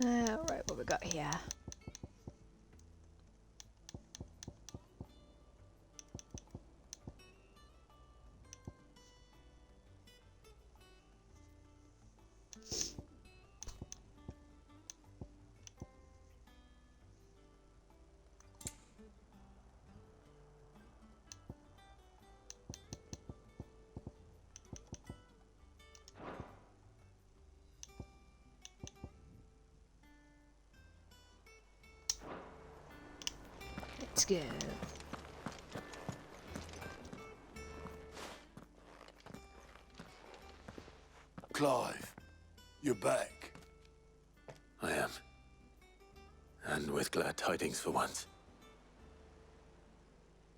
Right, what we got here? Let's go. Clive, you're back. I am. And with glad tidings for once.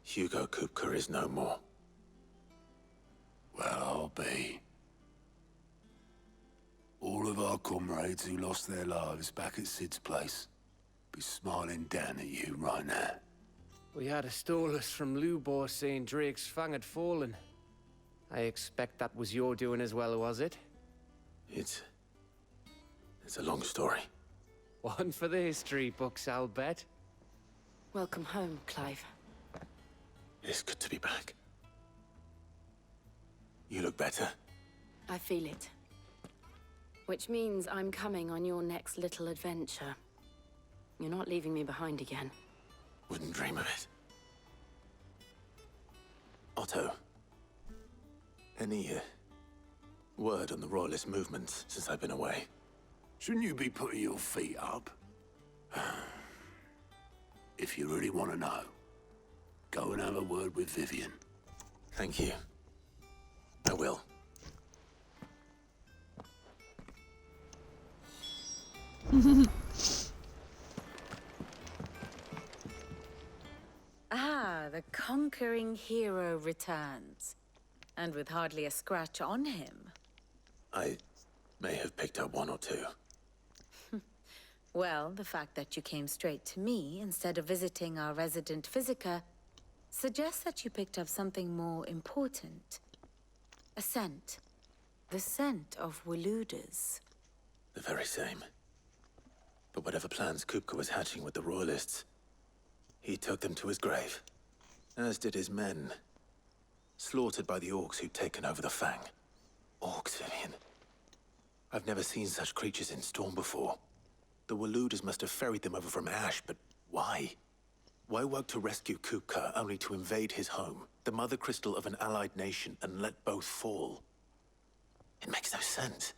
Hugo Kupka is no more. Well, I'll be. All of our comrades who lost their lives back at Sid's place be smiling down at you right now. We had a stolus from Lubor saying Drake's fang had fallen. I expect that was your doing as well, was it? It's a long story. One for the history books, I'll bet. Welcome home, Clive. It's good to be back. You look better. I feel it. Which means I'm coming on your next little adventure. You're not leaving me behind again. Wouldn't dream of it. Otto. Any word on the Royalist movement since I've been away? Shouldn't you be putting your feet up? If you really want to know, go and have a word with Vivian. Thank you. I will. Ah, the conquering hero returns. And with hardly a scratch on him. I may have picked up one or two. Well, the fact that you came straight to me instead of visiting our resident physiker suggests that you picked up something more important. A scent. The scent of Waludas. The very same. But whatever plans Kupka was hatching with the Royalists, he took them to his grave. As did his men. Slaughtered by the orcs who'd taken over the Fang. Orcs, Vivian. I've never seen such creatures in Storm before. The Waludas must have ferried them over from Ash, but why? Why work to rescue Kupka only to invade his home, the mother crystal of an allied nation, and let both fall? It makes no sense.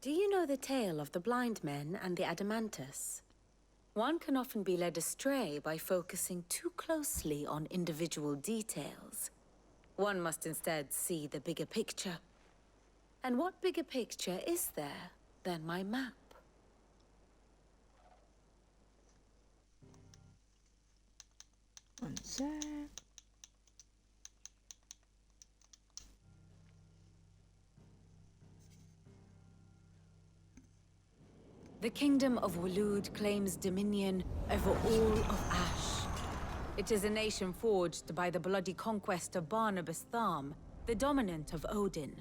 Do you know the tale of the blind men and the Adamantus? One can often be led astray by focusing too closely on individual details. One must instead see the bigger picture. And what bigger picture is there than my map? One sec. The Kingdom of Walud claims dominion over all of Ash. It is a nation forged by the bloody conquest of Barnabas Tharm, the dominant of Odin.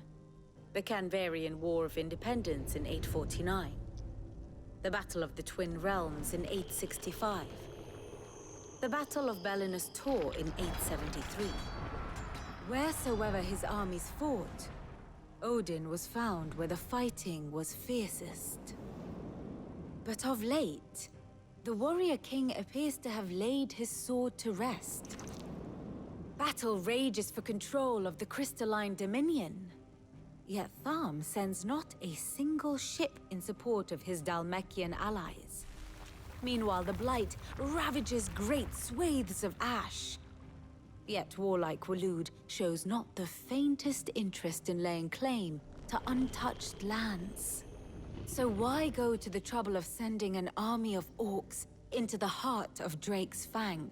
The Canvarian War of Independence in 849. The Battle of the Twin Realms in 865. The Battle of Belinus Tor in 873. Wheresoever his armies fought, Odin was found where the fighting was fiercest. But of late, the warrior king appears to have laid his sword to rest. Battle rages for control of the crystalline dominion. Yet Tharm sends not a single ship in support of his Dhalmekian allies. Meanwhile, the Blight ravages great swathes of Ash. Yet warlike Walud shows not the faintest interest in laying claim to untouched lands. So why go to the trouble of sending an army of orcs into the heart of Drake's Fang,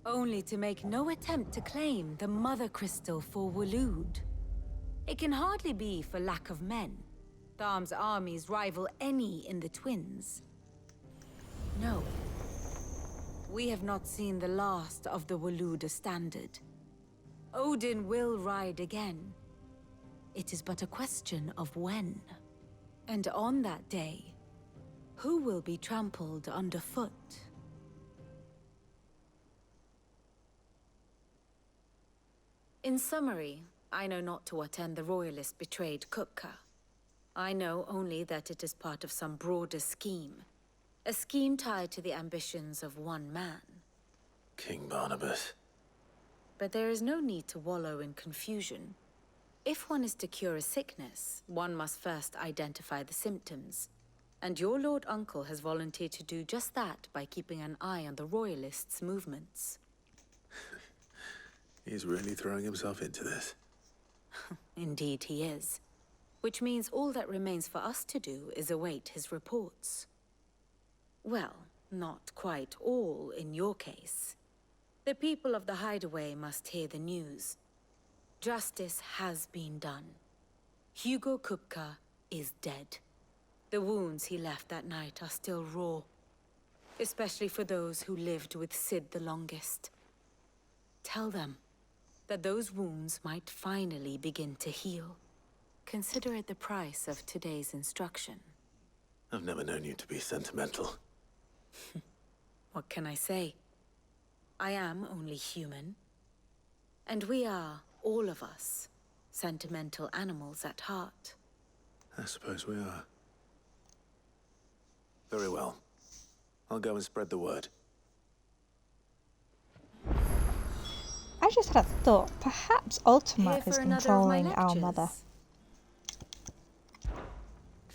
only to make no attempt to claim the Mother Crystal for Walud? It can hardly be for lack of men. Tharm's armies rival any in the Twins. No. We have not seen the last of the Waluda standard. Odin will ride again. It is but a question of when. And on that day, who will be trampled underfoot? In summary, I know not to what end the Royalists betrayed Kupka. I know only that it is part of some broader scheme. A scheme tied to the ambitions of one man. King Barnabas. But there is no need to wallow in confusion. If one is to cure a sickness, one must first identify the symptoms. And your Lord Uncle has volunteered to do just that by keeping an eye on the Royalists' movements. He's really throwing himself into this. Indeed he is. Which means all that remains for us to do is await his reports. Well, not quite all in your case. The people of the Hideaway must hear the news. Justice has been done. Hugo Kupka is dead. The wounds he left that night are still raw. Especially for those who lived with Sid the longest. Tell them that those wounds might finally begin to heal. Consider it the price of today's instruction. I've never known you to be sentimental. What can I say? I am only human. And we are, all of us, sentimental animals at heart. I suppose we are. Very well. I'll go and spread the word. I just had a thought. Perhaps Ultima Here is for another of my controlling our mother. lectures.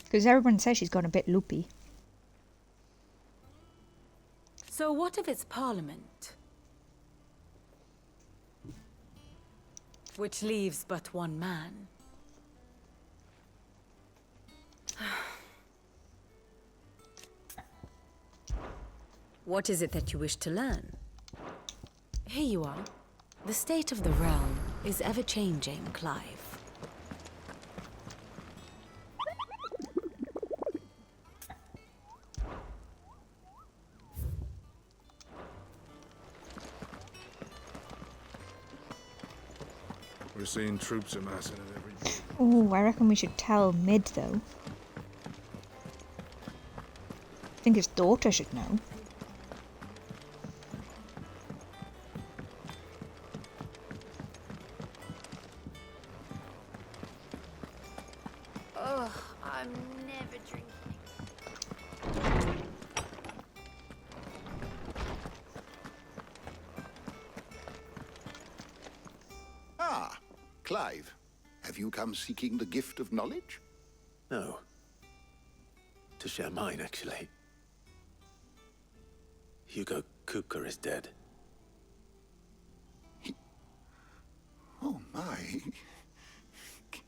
Because everyone says she's gone a bit loopy. So what of its parliament? Which leaves but one man. What is it that you wish to learn? Here you are. The state of the realm is ever-changing, Clive. We're seeing troops amassing at every gate. Oh, I reckon we should tell Mid though. I think his daughter should know. Ugh, I'm never drinking. Ah, Clive. Have you come seeking the gift of knowledge? No. To share mine, actually. Hugo Kupka is dead. Oh, my.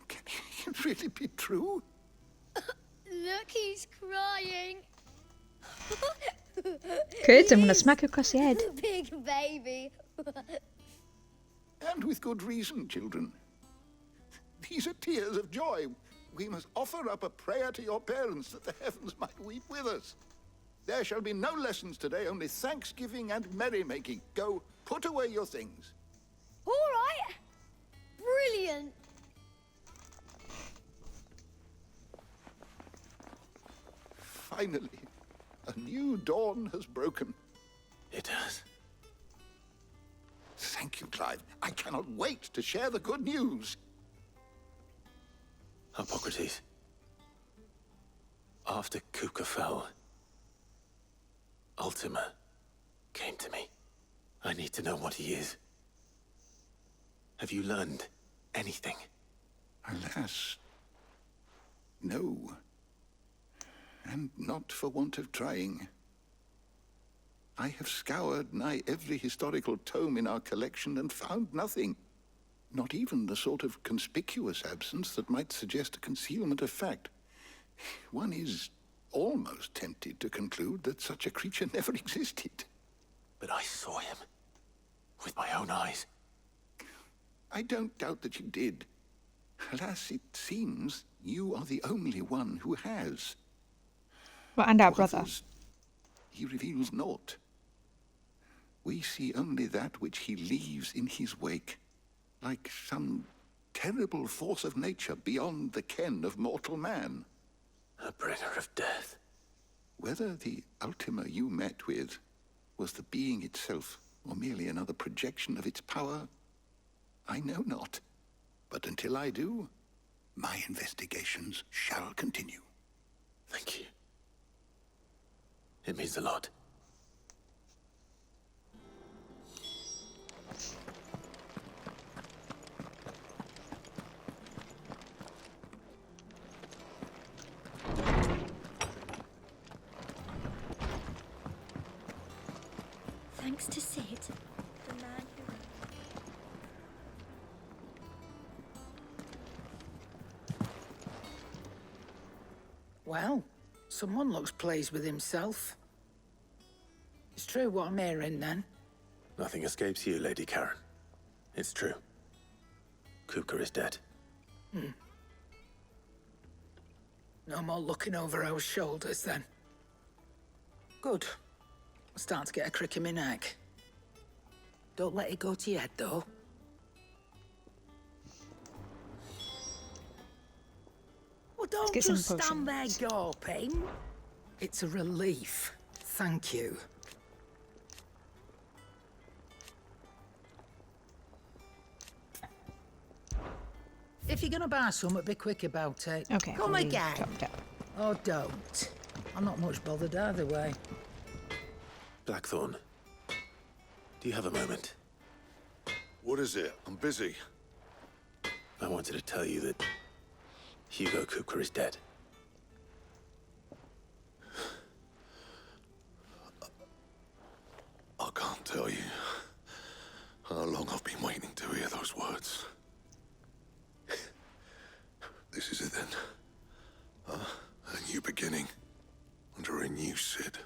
Can it really be true? Look, he's crying. Kids, I'm gonna smack you across the head. Big baby. And with good reason, children. These are tears of joy. We must offer up a prayer to your parents that the heavens might weep with us. There shall be no lessons today, only thanksgiving and merrymaking. Go, put away your things. All right. Brilliant. Finally, a new dawn has broken. It has. Thank you, Clive. I cannot wait to share the good news. Hippocrates. After Kupka fell, Ultima came to me. I need to know what he is. Have you learned anything? Alas, no. And not for want of trying. I have scoured nigh every historical tome in our collection and found nothing. Not even the sort of conspicuous absence that might suggest a concealment of fact. One is almost tempted to conclude that such a creature never existed. But I saw him. With my own eyes. I don't doubt that you did. Alas, it seems you are the only one who has. Well, and our To brother. others, he reveals naught. We see only that which he leaves in his wake, like some terrible force of nature beyond the ken of mortal man. A bringer of death. Whether the Ultima you met with was the being itself, or merely another projection of its power, I know not. But until I do, my investigations shall continue. Thank you. It means a lot. Thanks to Sid, the man who... Well, someone looks pleased with himself. It's true what I'm hearing, then. Nothing escapes you, Lady Karen. It's true. Kupka is dead. No more looking over our shoulders, then. Good. I'm starting to get a crick in my neck. Don't let it go to your head, though. Well, don't get some just stand there potions. gawping. It's a relief. Thank you. If you're gonna buy something, be quick about it. Okay. Come we again. dropped out. Or don't. I'm not much bothered either way. Blackthorn, do you have a moment? What is it? I'm busy. I wanted to tell you that Hugo Kupka is dead. I can't tell you how long I've been waiting to hear those words. This is it then. Huh? A new beginning. Under a new Sid.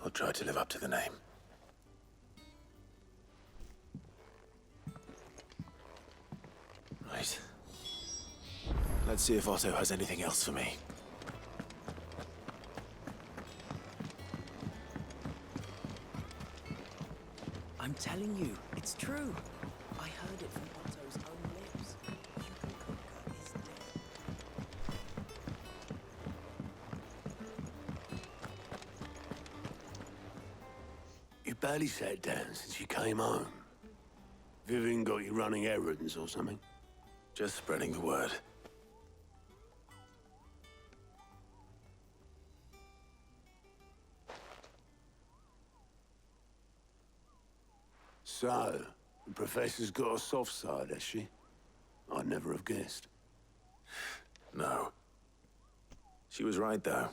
I'll try to live up to the name. Right. Let's see if Otto has anything else for me. I'm telling you, it's true. I heard it from Otto's own lips. Hugo Kupka is dead. You barely sat down since you came home. Vivian got you running errands or something? Just spreading the word. So, the Professor's got a soft side, has she? I'd never have guessed. No. She was right, though.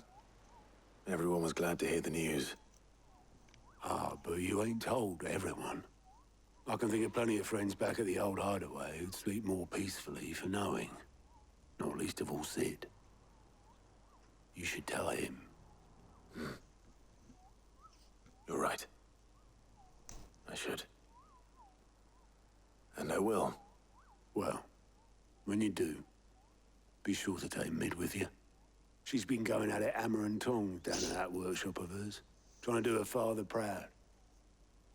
Everyone was glad to hear the news. Ah, but you ain't told everyone. I can think of plenty of friends back at the old hideaway who'd sleep more peacefully for knowing. Not least of all Sid. You should tell him. You're right. I should. And I will. Well, when you do, be sure to take Mid with you. She's been going at it hammer and tongs down at that workshop of hers, trying to do her father proud.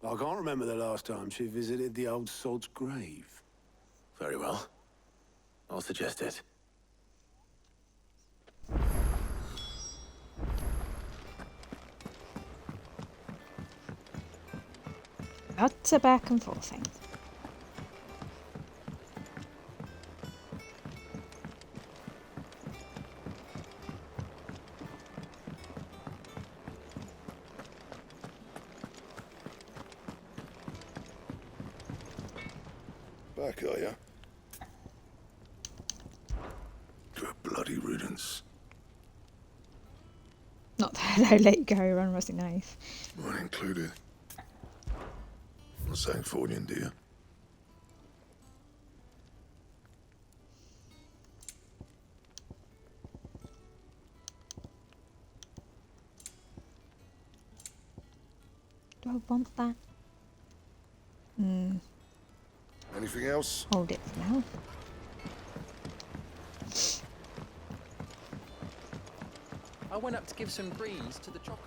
I can't remember the last time she visited the old sod's grave. Very well. I'll suggest it. Lots of back and forthing. Back, are ya? Good bloody riddance. Not that I let you go, run rusty knife. Mine included. What's that for you, dear? Do I want that? Anything else? Hold it for now. I went up to give some greens to the chocobo.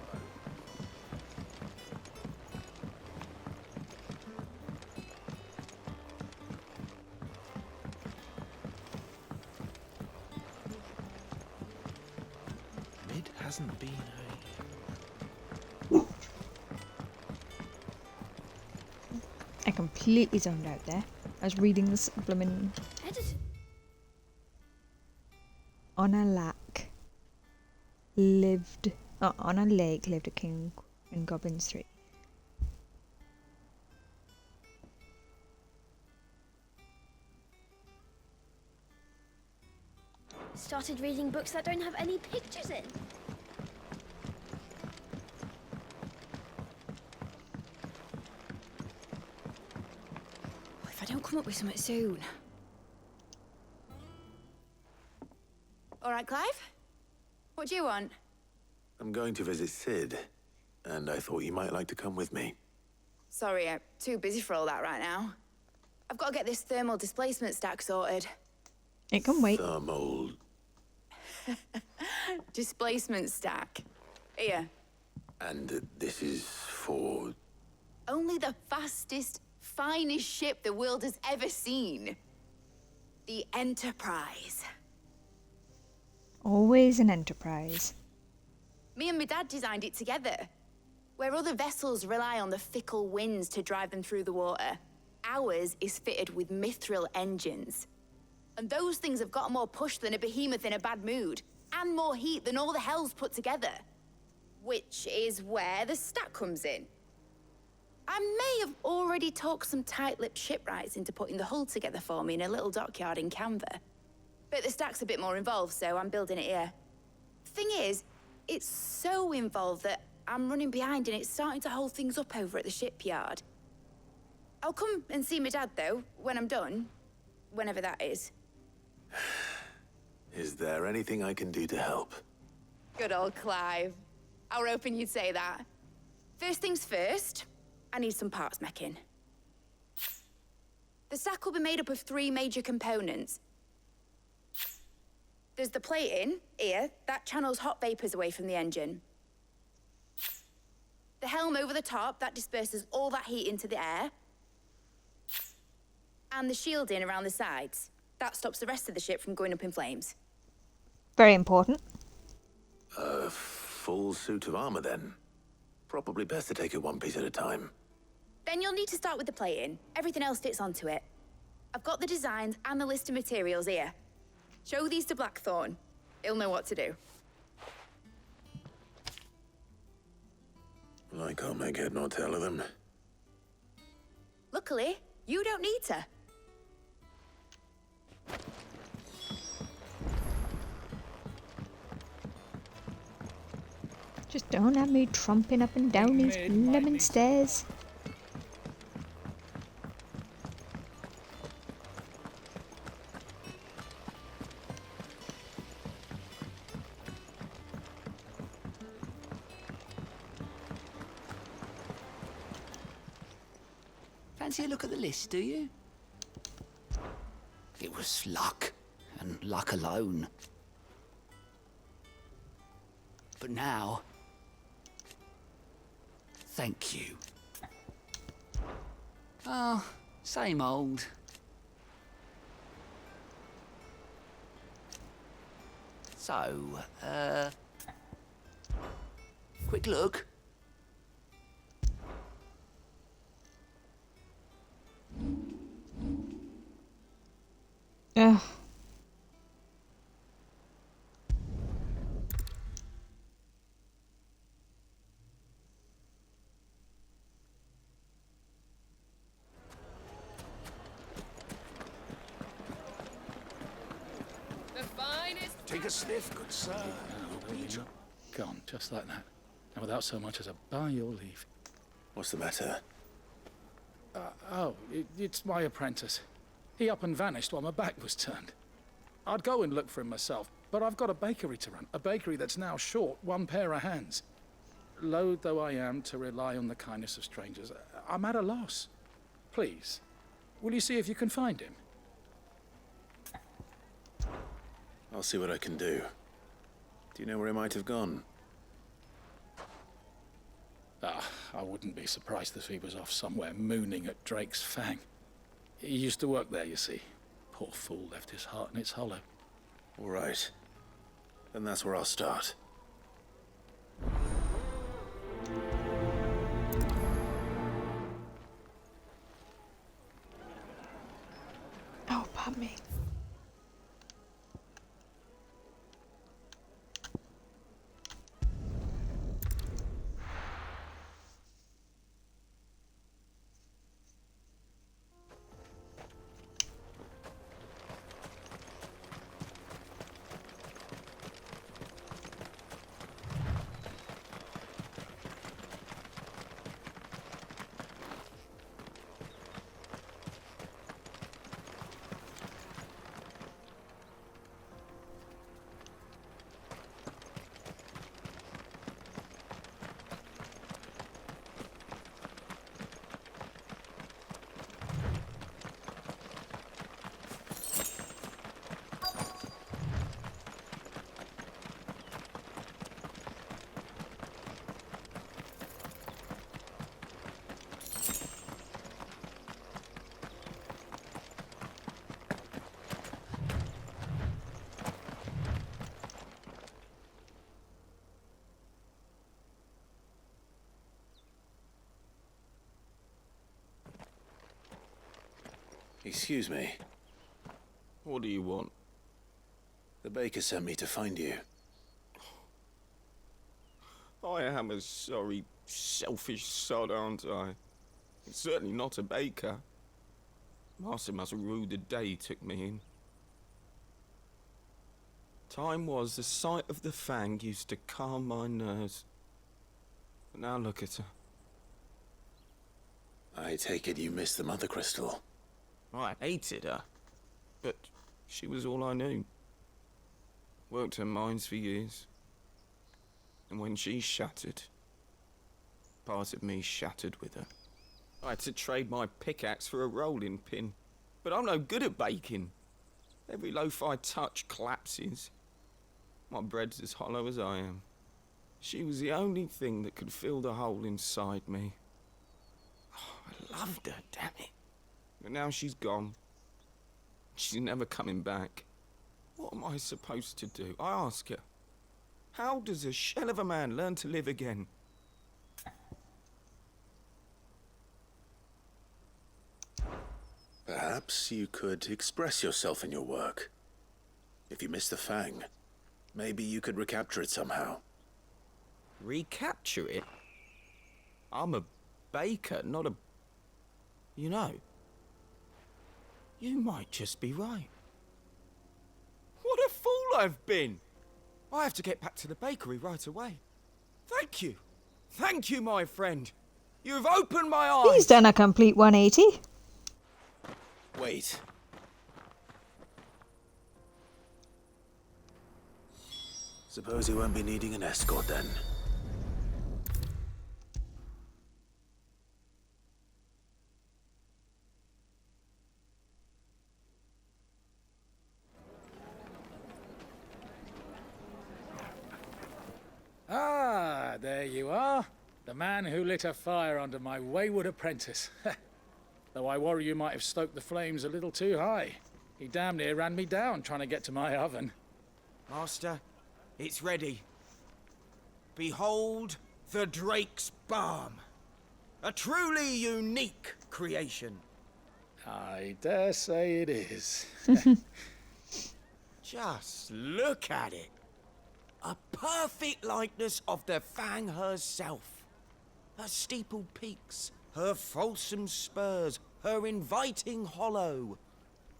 hasn't been I completely zoned out there. I was reading this blooming... On a lake lived... on a lake lived a king in Goblin Street. Started reading books that don't have any pictures in. If I don't come up with something soon. All right, Clive? What do you want? I'm going to visit Sid, and I thought you might like to come with me. Sorry, I'm too busy for all that right now. I've got to get this thermal displacement stack sorted. It can wait. Thermal... Displacement stack. Here. And this is for... Only the fastest, finest ship the world has ever seen. The Enterprise. Always an enterprise. Me and my dad designed it together. Where other vessels rely on the fickle winds to drive them through the water, ours is fitted with mithril engines. And those things have got more push than a behemoth in a bad mood, and more heat than all the hells put together. Which is where the stack comes in. I may have already talked some tight-lipped shipwrights into putting the hull together for me in a little dockyard in Canva. But the stack's a bit more involved, so I'm building it here. Thing is, it's so involved that I'm running behind and it's starting to hold things up over at the shipyard. I'll come and see my dad, though, when I'm done. Whenever that is. Is there anything I can do to help? Good old Clive. I were hoping you'd say that. First things first, I need some parts meching. The stack will be made up of 3 major components. There's the plating, here, that channels hot vapors away from the engine. The helm over the top, that disperses all that heat into the air. And the shielding around the sides. That stops the rest of the ship from going up in flames. Very important. A full suit of armor, then. Probably best to take it one piece at a time. Then you'll need to start with the plating. Everything else fits onto it. I've got the designs and the list of materials here. Show these to Blackthorn. He'll know what to do. I can't make head nor tail of them. Luckily, you don't need to. Just don't have me tromping up and down these lemon stairs. Fancy a look at the list, do you? It was luck, and luck alone. But now... thank you. Oh, same old. So, quick look. Ugh. Take a sniff, good sir. Gone, just like that. And without so much as a by your leave. What's the matter? It's my apprentice. He up and vanished while my back was turned. I'd go and look for him myself, but I've got a bakery to run. A bakery that's now short 1 pair of hands. Loath though I am to rely on the kindness of strangers, I'm at a loss. Please, will you see if you can find him? I'll see what I can do. Do you know where he might have gone? I wouldn't be surprised if he was off somewhere mooning at Drake's Fang. He used to work there, you see. Poor fool left his heart in its hollow. All right. Then that's where I'll start. humming. Excuse me. What do you want? The baker sent me to find you. I am a sorry, selfish sod, aren't I? It's certainly not a baker. Master must have ruled the day he took me in. Time was the sight of the fang used to calm my nerves. But now look at her. I take it you missed the Mother Crystal. I hated her, but she was all I knew. Worked her mines for years. And when she shattered, part of me shattered with her. I had to trade my pickaxe for a rolling pin, but I'm no good at baking. Every loaf I touch collapses. My bread's as hollow as I am. She was the only thing that could fill the hole inside me. Oh, I loved her, damn it. But now she's gone. She's never coming back. What am I supposed to do? I ask her. How does a shell of a man learn to live again? Perhaps you could express yourself in your work. If you miss the fang, maybe you could recapture it somehow. Recapture it? I'm a baker, not a... You know, you might just be right. What a fool I've been! I have to get back to the bakery right away. Thank you. Thank you, my friend. You've opened my eyes. He's done a complete 180. Wait. Suppose you won't be needing an escort then. Ah, there you are. The man who lit a fire under my wayward apprentice. Though I worry you might have stoked the flames a little too high. He damn near ran me down trying to get to my oven. Master, it's ready. Behold the Drake's Balm. A truly unique creation. I dare say it is. Just look at it. A perfect likeness of the Fang herself. Her steepled peaks, her fulsome spurs, her inviting hollow.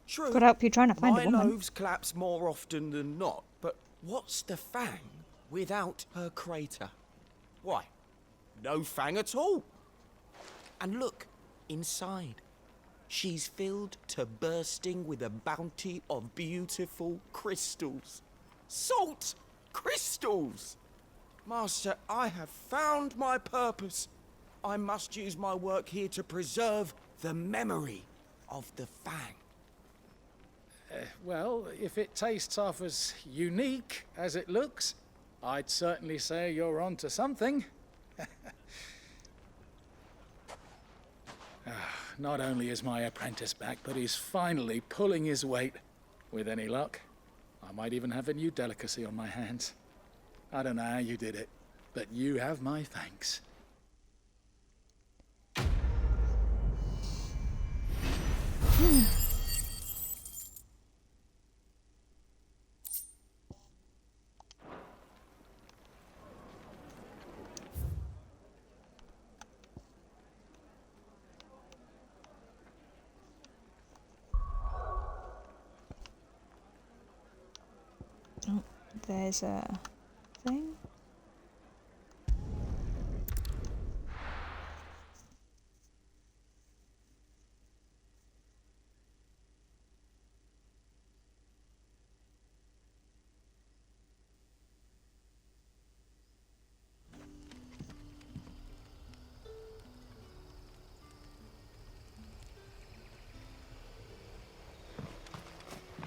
True, Got help you trying to find my a woman. loaves collapse more often than not, but what's the Fang without her crater? Why, no Fang at all. And look, inside. She's filled to bursting with a bounty of beautiful crystals. Salt crystals! Master, I have found my purpose. I must use my work here to preserve the memory of the Fang. Well, if it tastes half as unique as it looks, I'd certainly say you're onto something. Not only is my apprentice back, but he's finally pulling his weight. With any luck, I might even have a new delicacy on my hands. I don't know how you did it, but you have my thanks. Oh, there's a thing.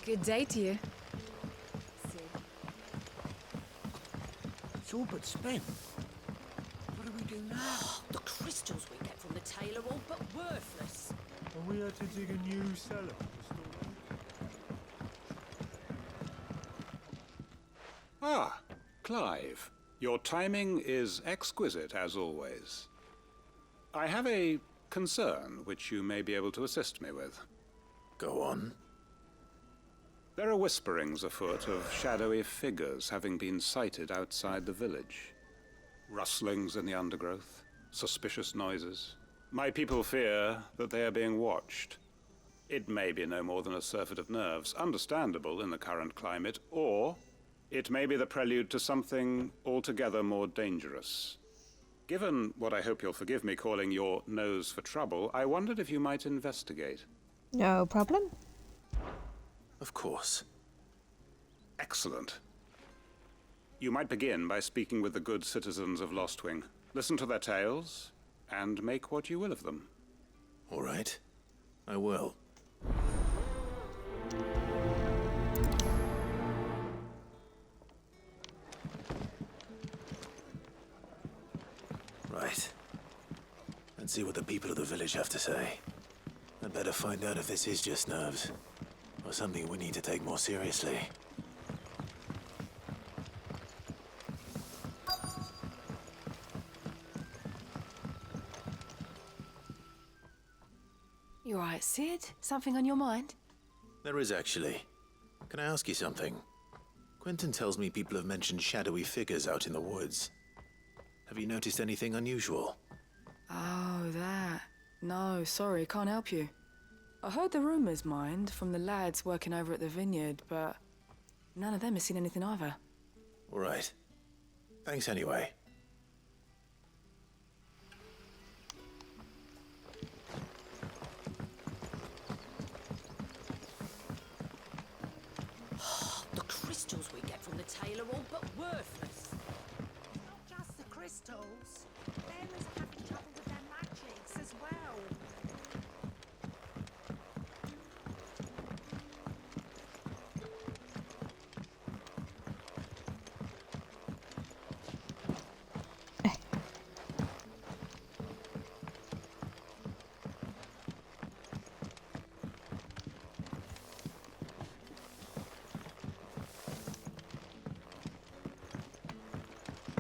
Good day to you. It's all but spent. What do we do now? The crystals we get from the tailor all but worthless. And we had to dig a new cellar to store them. Ah, Clive. Your timing is exquisite, as always. I have a concern which you may be able to assist me with. Go on. There are whisperings afoot of shadowy figures having been sighted outside the village. Rustlings in the undergrowth, suspicious noises. My people fear that they are being watched. It may be no more than a surfeit of nerves, understandable in the current climate, or it may be the prelude to something altogether more dangerous. Given what I hope you'll forgive me calling your nose for trouble, I wondered if you might investigate. No problem. Of course. Excellent. You might begin by speaking with the good citizens of Lostwing. Listen to their tales, and make what you will of them. All right. I will. Right. Let's see what the people of the village have to say. I'd better find out if this is just nerves, or something we need to take more seriously. You alright, Sid? Something on your mind? There is actually. Can I ask you something? Quentin tells me people have mentioned shadowy figures out in the woods. Have you noticed anything unusual? Oh, that. No, sorry, can't help you. I heard the rumours, mind, from the lads working over at the vineyard, but none of them has seen anything either. All right. Thanks anyway. The crystals we get from the tailor all but worthless. Not just the crystals. Bearers are having trouble with their magics as well.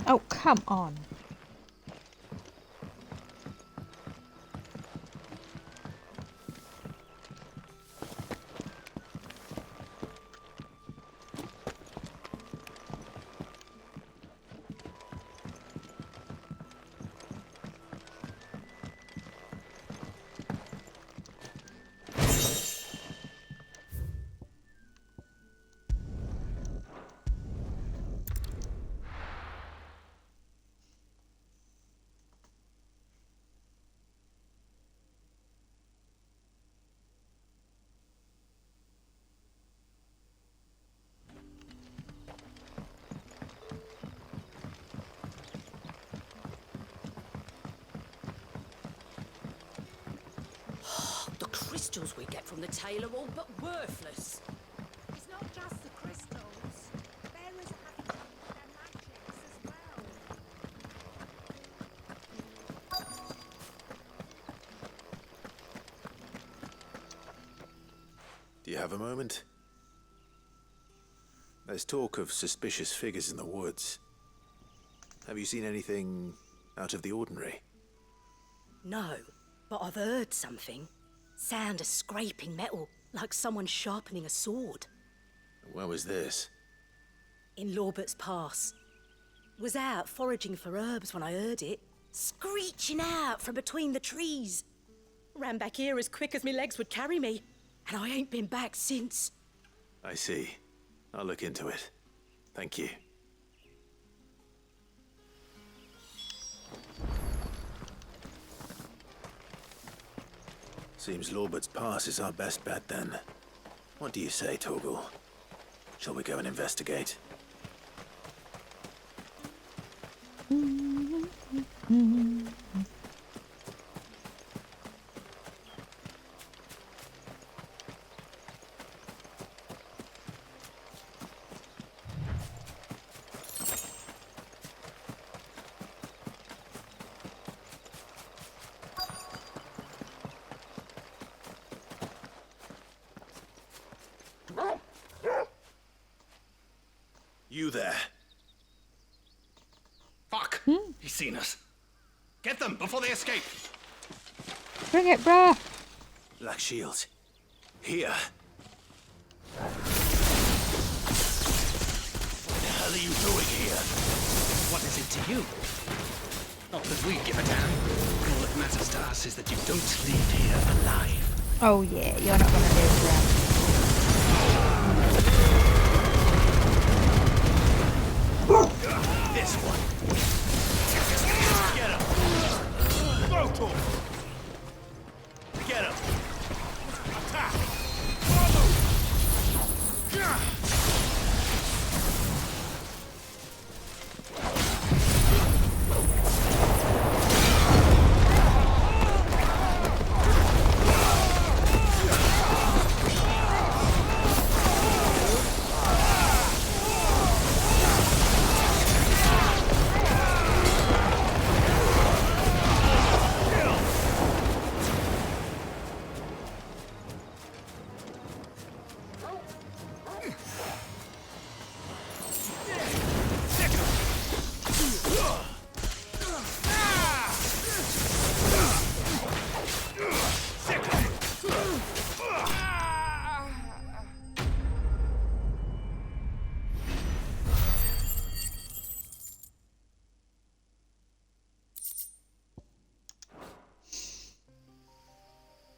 Oh, come on. The crystals we get from the tailor all but worthless. It's not just the crystals. Bearers are having trouble with their magics as well. Do you have a moment? There's talk of suspicious figures in the woods. Have you seen anything out of the ordinary? No, but I've heard something. Sound of scraping metal, like someone sharpening a sword. Where was this? In Lorbert's Pass. Was out foraging for herbs when I heard it, screeching out from between the trees. Ran back here as quick as my legs would carry me, and I ain't been back since. I see. I'll look into it. Thank you. Seems Lorbert's Pass is our best bet then. What do you say, Torgal? Shall we go and investigate? You there. Fuck! He's seen us. Get them before they escape. Bring it, bruh. Black Shields. Here. What the hell are you doing here? What is it to you? Not that we give a damn. All that matters to us is that you don't leave here alive. Oh yeah, you're not gonna live, bruh. This one. Get him. Throw to him. Get him. Attack.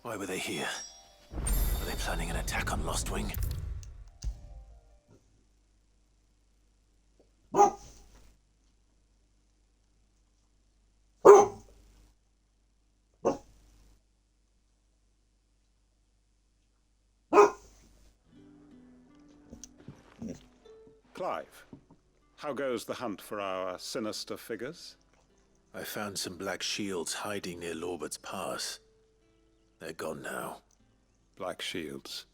Why were they here? Were they planning an attack on Lostwing? Clive, how goes the hunt for our sinister figures? I found some Black Shields hiding near Lorbert's Pass. They're gone now. Black Shields.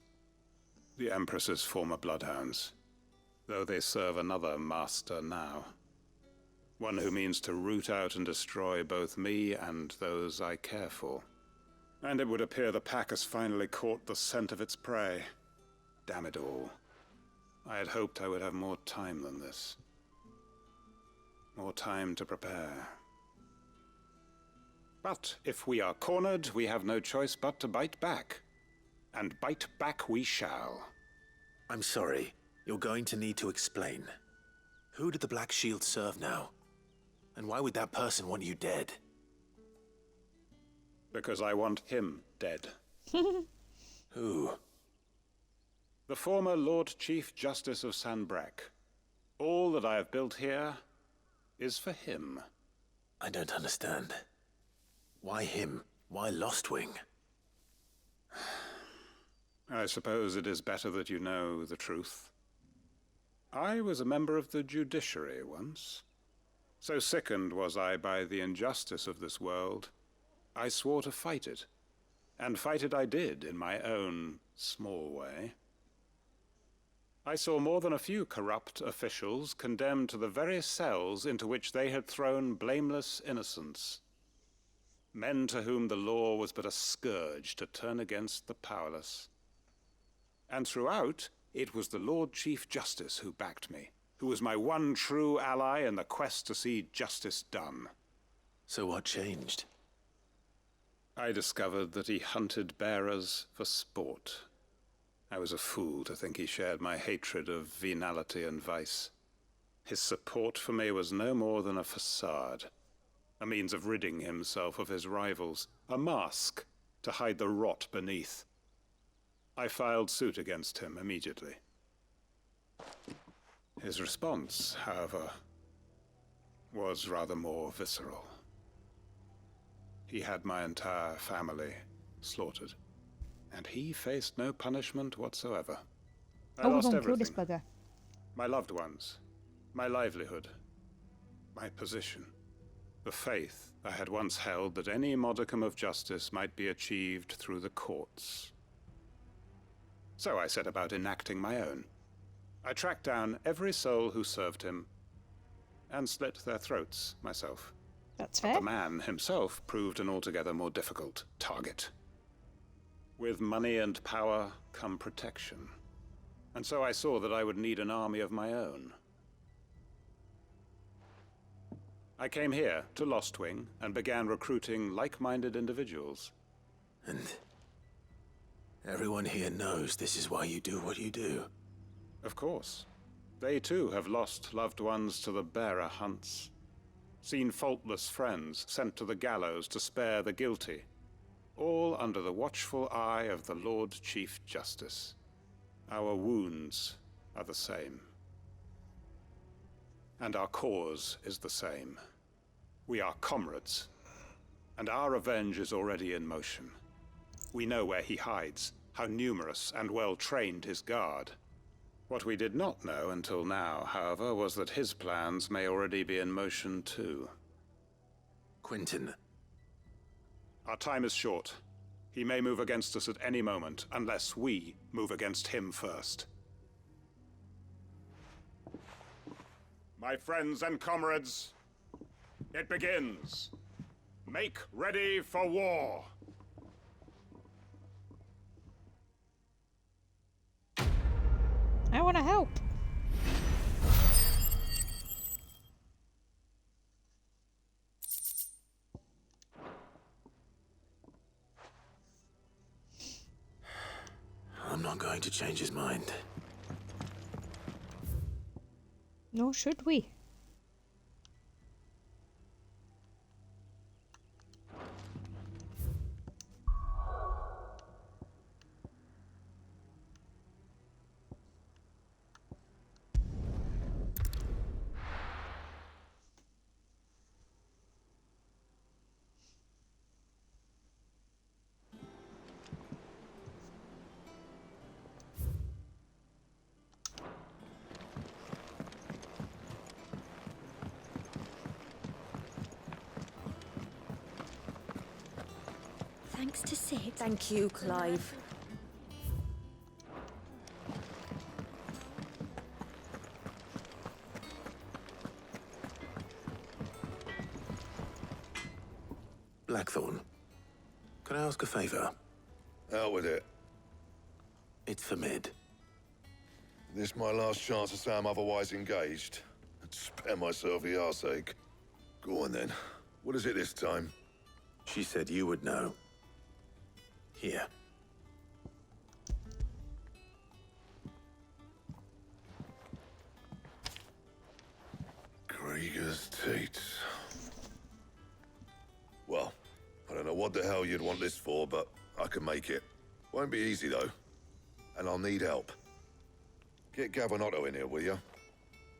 The Empress's former bloodhounds. Though they serve another master now. One who means to root out and destroy both me and those I care for. And it would appear the pack has finally caught the scent of its prey. Damn it all. I had hoped I would have more time than this. More time to prepare. But if we are cornered, we have no choice but to bite back. And bite back we shall. I'm sorry. You're going to need to explain. Who did the Black Shield serve now? And why would that person want you dead? Because I want him dead. Who? The former Lord Chief Justice of Sanbreque. All that I have built here is for him. I don't understand. Why him? Why Lostwing? I suppose it is better that you know the truth. I was a member of the judiciary once. So sickened was I by the injustice of this world, I swore to fight it. And fight it I did, in my own small way. I saw more than a few corrupt officials condemned to the very cells into which they had thrown blameless innocents. Men to whom the law was but a scourge to turn against the powerless. And throughout, it was the Lord Chief Justice who backed me, who was my one true ally in the quest to see justice done. So what changed? I discovered that he hunted bearers for sport. I was a fool to think he shared my hatred of venality and vice. His support for me was no more than a facade. A means of ridding himself of his rivals, a mask to hide the rot beneath. I filed suit against him immediately. His response, however, was rather more visceral. He had my entire family slaughtered, and he faced no punishment whatsoever. I we're lost gonna kill this everything. bugger. My loved ones, my livelihood, my position, the faith I had once held that any modicum of justice might be achieved through the courts. So I set about enacting my own. I tracked down every soul who served him, and slit their throats myself. That's But fair. the man himself proved an altogether more difficult target. With money and power come protection. And so I saw that I would need an army of my own. I came here to Lostwing and began recruiting like-minded individuals. And everyone here knows this is why you do what you do. Of course. They too have lost loved ones to the bearer hunts. Seen faultless friends sent to the gallows to spare the guilty. All under the watchful eye of the Lord Chief Justice. Our wounds are the same. And our cause is the same. We are comrades. And our revenge is already in motion. We know where he hides, how numerous and well-trained his guard. What we did not know until now, however, was that his plans may already be in motion too. Quentin. Our time is short. He may move against us at any moment, unless we move against him first. My friends and comrades, it begins. Make ready for war. I want to help. I'm not going to change his mind. Nor should we. Thanks to Sid. Thank you, Clive. Blackthorn, can I ask a favor? Out with it. It's for Mid. This my last chance to say I'm otherwise engaged. I'd spare myself the arseache. Go on then. What is it this time? She said you would know. Here. Krieger's teats. Well, I don't know what the hell you'd want this for, but I can make it. Won't be easy, though. And I'll need help. Get Gavin-Otto in here, will you?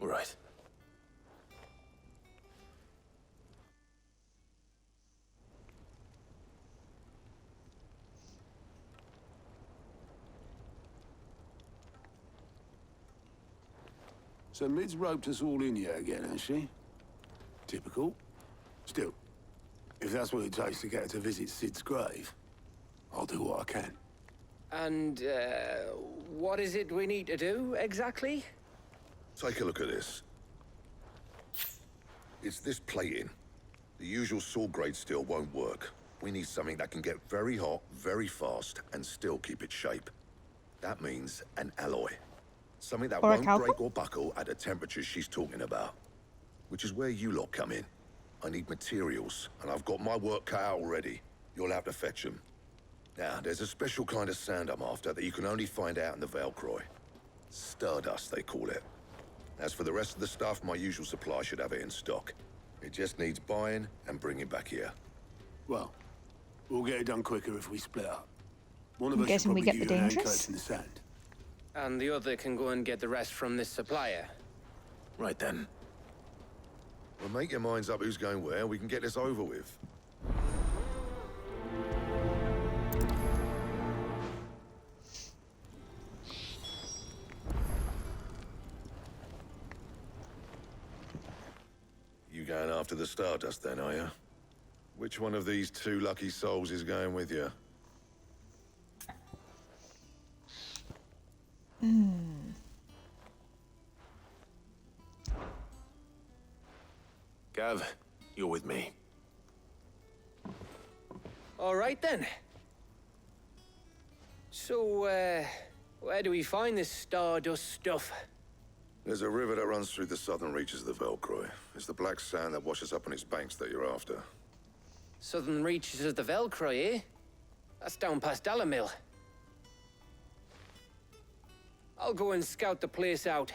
All right. So Mid's roped us all in here again, has she? Typical. Still, if that's what it takes to get her to visit Sid's grave, I'll do what I can. And, what is it we need to do, exactly? Take a look at this. It's this plating. The usual sword-grade steel won't work. We need something that can get very hot, very fast, and still keep its shape. That means an alloy. Something that won't break or buckle at the temperatures she's talking about. Which is where you lot come in. I need materials, and I've got my work cut out already. You'll have to fetch them. Now, there's a special kind of sand I'm after that you can only find out in the Valcroy. Stardust, they call it. As for the rest of the stuff, my usual supply should have it in stock. It just needs buying and bringing back here. Well, we'll get it done quicker if we split up. One of I'm us guessing should we probably get give the you an dangerous. anchor in the sand. And the other can go and get the rest from this supplier. Right then. Well, make your minds up who's going where, we can get this over with. You going after the Stardust then, are you? Which one of these two lucky souls is going with you? Gav, you're with me. All right then. So, where do we find this Stardust stuff? There's a river that runs through the southern reaches of the Velcroy. It's the black sand that washes up on its banks that you're after. Southern reaches of the Velcroy, eh? That's down past Dalamil. I'll go and scout the place out.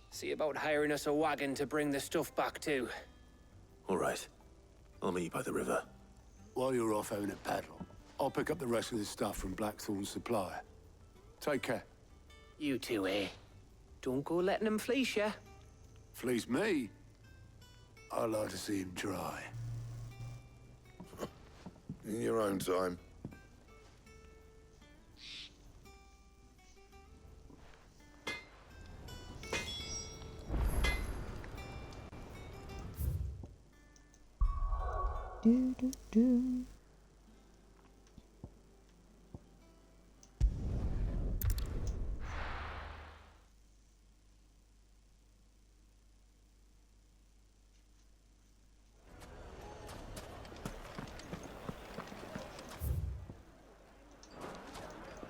See about hiring us a wagon to bring the stuff back to. All right. I'll meet you by the river. While you're off having a paddle, I'll pick up the rest of this stuff from Blackthorn's supplier. Take care. You two, eh? Don't go letting them fleece ya. Fleece me? I'd like to see him try. In your own time. Do, do, do.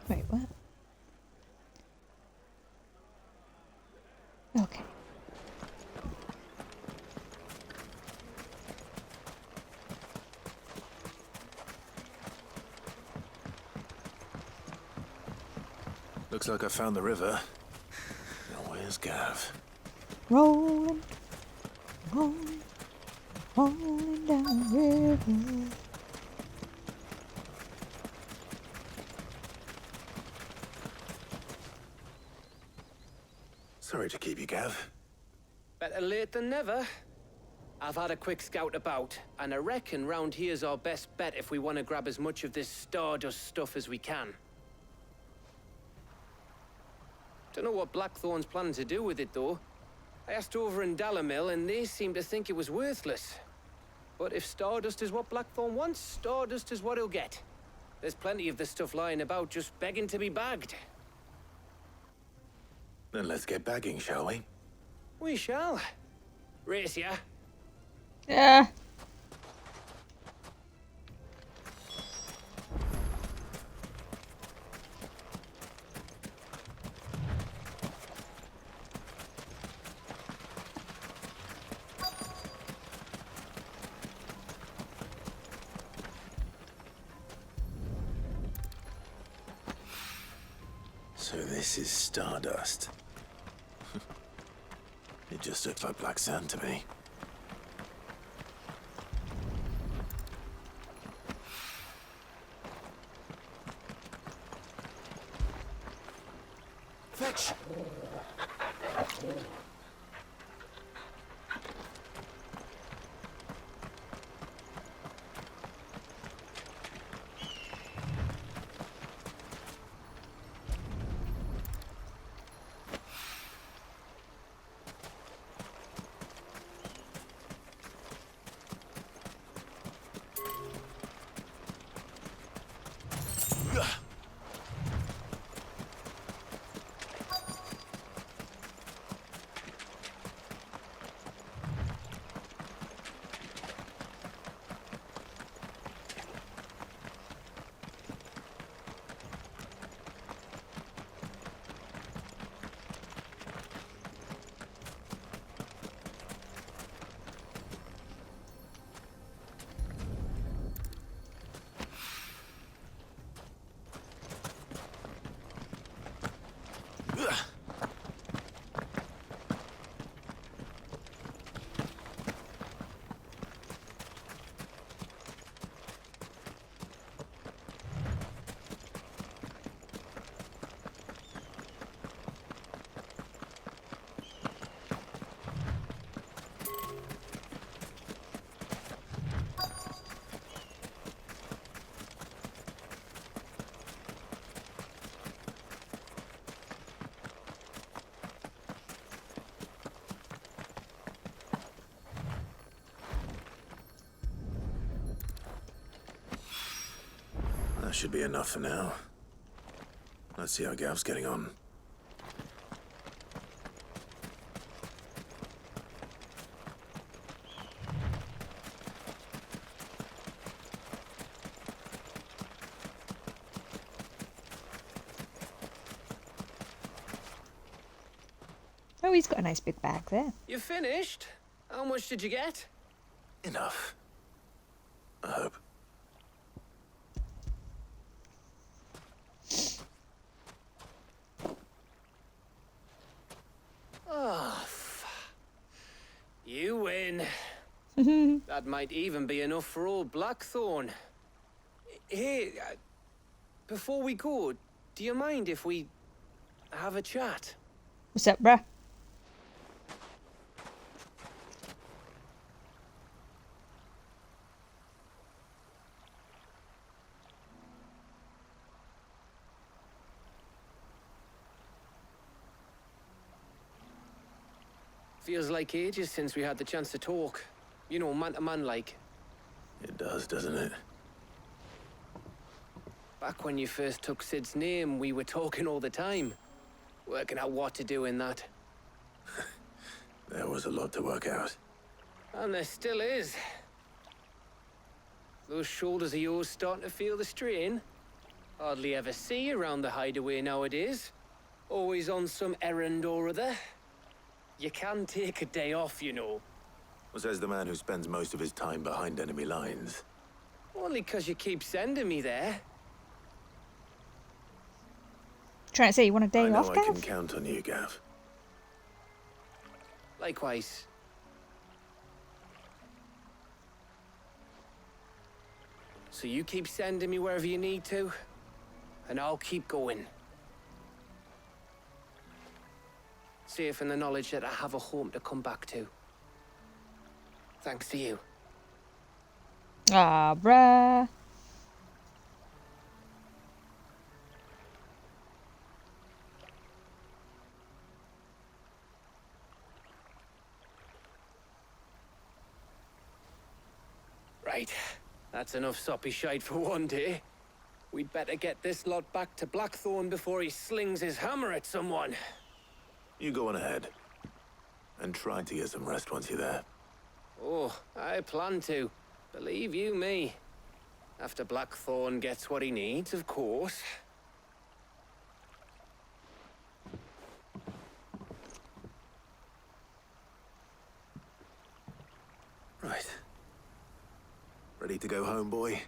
Wait, what? Okay. Looks like I found the river. Now where's Gav? Rolling, rolling, rolling down the river. Sorry to keep you, Gav. Better late than never. I've had a quick scout about, and I reckon round here's our best bet if we want to grab as much of this Stardust stuff as we can. Don't know what Blackthorn's planning to do with it, though. I asked over in Dalamil, and they seem to think it was worthless. But if Stardust is what Blackthorn wants, Stardust is what he'll get. There's plenty of this stuff lying about, just begging to be bagged. Then let's get bagging, shall we? We shall. Race ya. Yeah. So this is Stardust. It just looks like black sand to me. Fetch! should be enough for now. Let's see how Gav's getting on. Oh, he's got a nice big bag there. You finished? How much did you get? Enough. I hope. Oh, you win. That might even be enough for old Blackthorn. Hey, before we go, do you mind if we have a chat? What's up, bruh? Feels like ages since we had the chance to talk. You know, man to man like. It does, doesn't it? Back when you first took Sid's name, we were talking all the time. Working out what to do in that. There was a lot to work out. And there still is. Those shoulders of yours starting to feel the strain. Hardly ever see you around the hideaway nowadays. Always on some errand or other. You can take a day off, you know. Well, says the man who spends most of his time behind enemy lines. Only 'cause you keep sending me there. Trying to say you want a day I know off, I Gav? can count on you, Gav. Likewise. So you keep sending me wherever you need to, and I'll keep going. Safe in the knowledge that I have a home to come back to. Thanks to you. Ah, bruh. Right. That's enough soppy shite for one day. We'd better get this lot back to Blackthorn before he slings his hammer at someone. You go on ahead. And try to get some rest once you're there. Oh, I plan to. Believe you me. After Blackthorn gets what he needs, of course. Right. Ready to go home, boy?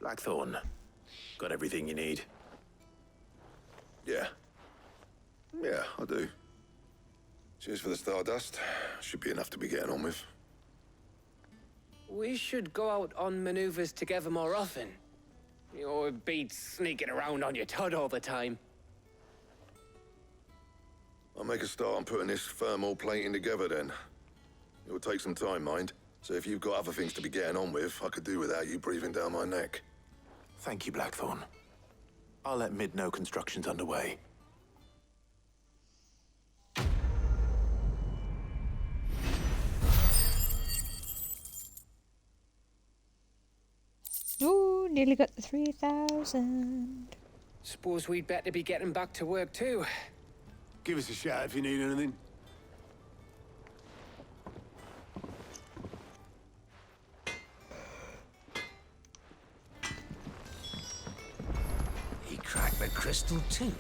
Blackthorn. Got everything you need? Yeah. Yeah, I do. Cheers for the stardust. Should be enough to be getting on with. We should go out on maneuvers together more often. You know, it beats sneaking around on your tud all the time. I'll make a start on putting this thermal plating together then. It will take some time, mind. So if you've got other things to be getting on with, I could do without you breathing down my neck. Thank you, Blackthorn. I'll let Mid know construction's underway. Ooh, nearly got the 3,000. Suppose we'd better be getting back to work too. Give us a shout if you need anything. He cracked the crystal too?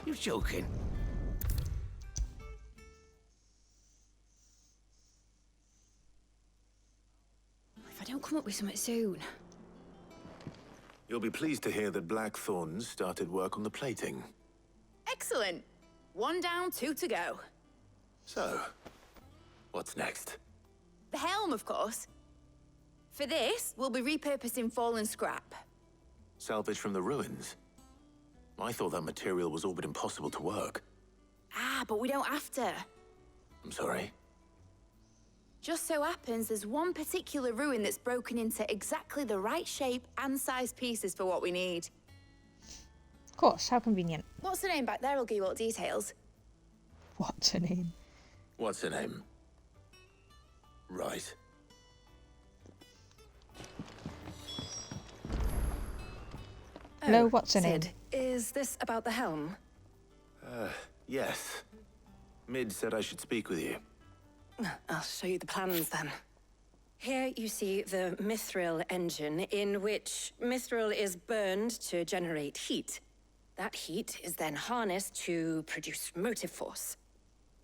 You're joking. If I don't come up with something soon. You'll be pleased to hear that Blackthorn started work on the plating. Excellent. 1 down, 2 to go. So, what's next? The helm, of course. For this, we'll be repurposing fallen scrap. Salvage from the ruins? I thought that material was all but impossible to work. Ah, but we don't have to. I'm sorry. Just so happens there's one particular ruin that's broken into exactly the right shape and size pieces for what we need. Of course, how convenient. What's the name back there? I'll give you all the details. What's her name? What's her name? Right. Hello, what's her name? Sid, is this about the helm? Yes. Mid said I should speak with you. I'll show you the plans then. Here you see the mithril engine, in which mithril is burned to generate heat. That heat is then harnessed to produce motive force.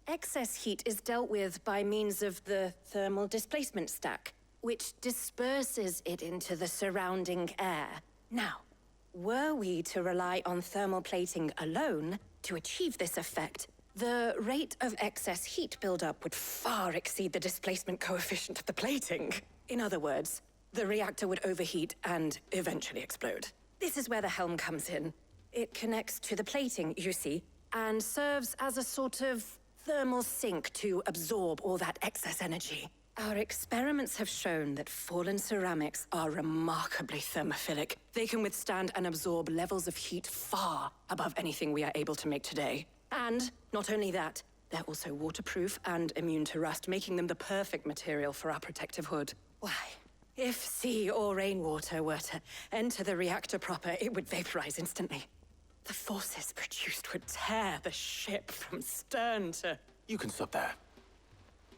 Excess heat is dealt with by means of the thermal displacement stack, which disperses it into the surrounding air. Now, were we to rely on thermal plating alone to achieve this effect, the rate of excess heat buildup would far exceed the displacement coefficient of the plating. In other words, the reactor would overheat and eventually explode. This is where the helm comes in. It connects to the plating, you see, and serves as a sort of thermal sink to absorb all that excess energy. Our experiments have shown that fallen ceramics are remarkably thermophilic. They can withstand and absorb levels of heat far above anything we are able to make today. And not only that, they're also waterproof and immune to rust, making them the perfect material for our protective hood. Why, if sea or rainwater were to enter the reactor proper, it would vaporize instantly. The forces produced would tear the ship from stern to... You can stop there.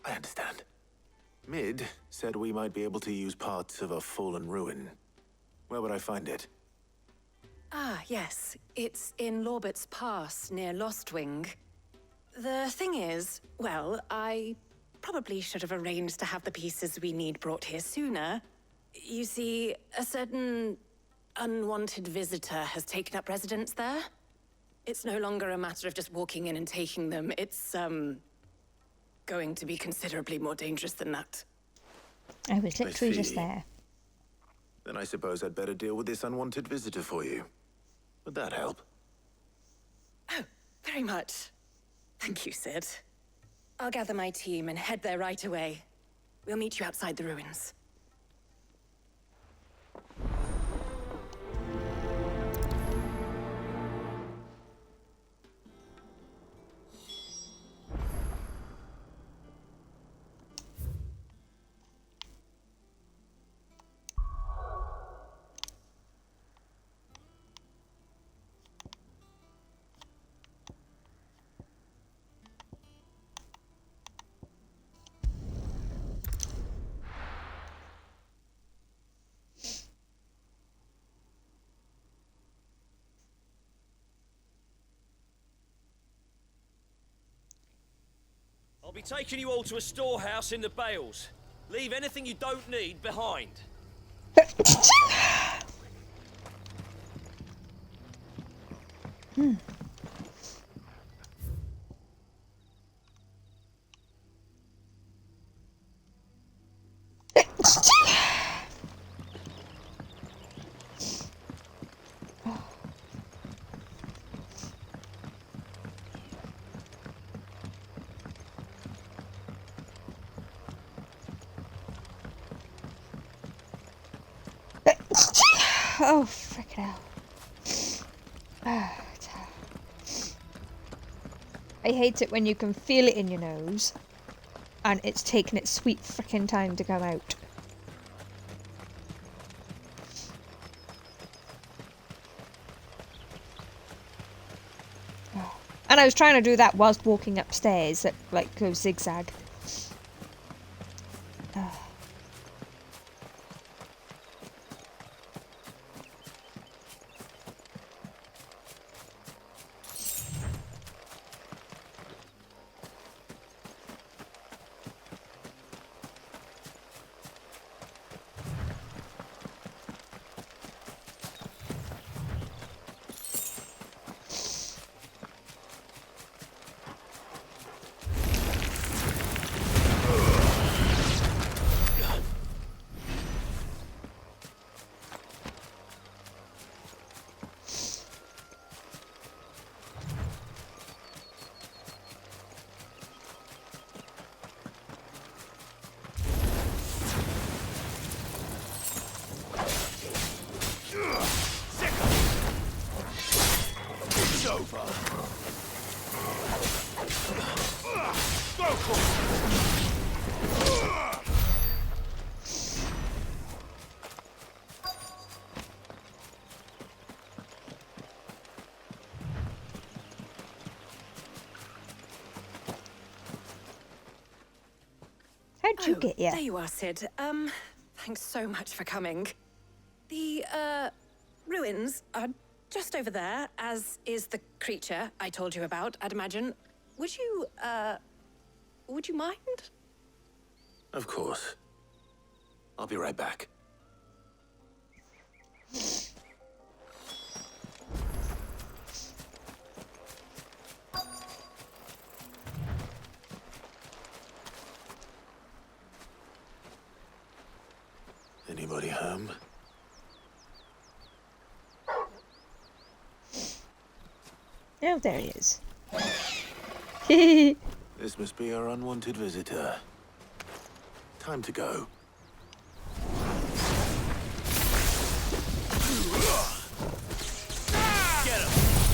I understand. Mid said we might be able to use parts of a fallen ruin. Where would I find it? Ah, yes. It's in Lorbert's Pass, near Lostwing. The thing is, well, I probably should have arranged to have the pieces we need brought here sooner. You see, a certain unwanted visitor has taken up residence there. It's no longer a matter of just walking in and taking them. It's, going to be considerably more dangerous than that. I was literally just see. there. Then I suppose I'd better deal with this unwanted visitor for you. Would that help? Oh, very much. Thank you, Sid. I'll gather my team and head there right away. We'll meet you outside the ruins. I'll be taking you all to a storehouse in the Bales. Leave anything you don't need behind. Oh, frickin' hell. I hate it when you can feel it in your nose and it's taking its sweet frickin' time to come out. And I was trying to do that whilst walking upstairs, that like go zigzag. did you get here? There you are, Sid. Thanks so much for coming. The, ruins are just over there, as is the creature I told you about, I'd imagine. Would you mind? Of course. I'll be right back. Anybody home? Oh, there he is. This must be our unwanted visitor. Time to go. Get him!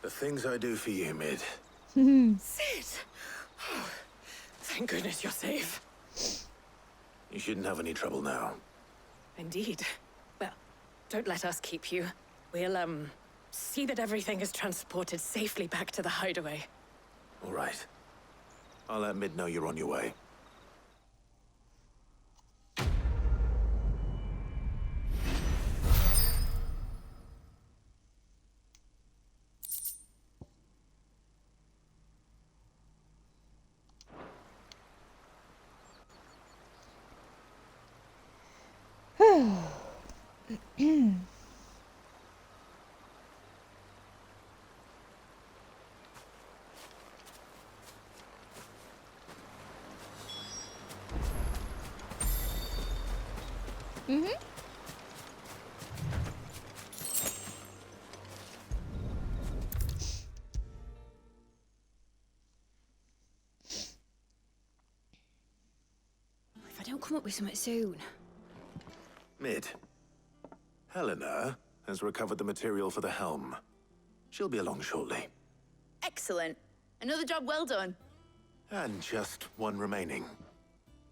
The things I do for you, Mid. Sid! Oh, thank goodness you're safe. You shouldn't have any trouble now. Indeed. Well, don't let us keep you. We'll, see that everything is transported safely back to the hideaway. All right. I'll let Mid know you're on your way. Mm-hmm. If I don't come up with something soon. Mid. Helena has recovered the material for the helm. She'll be along shortly. Excellent. Another job well done. And just one remaining.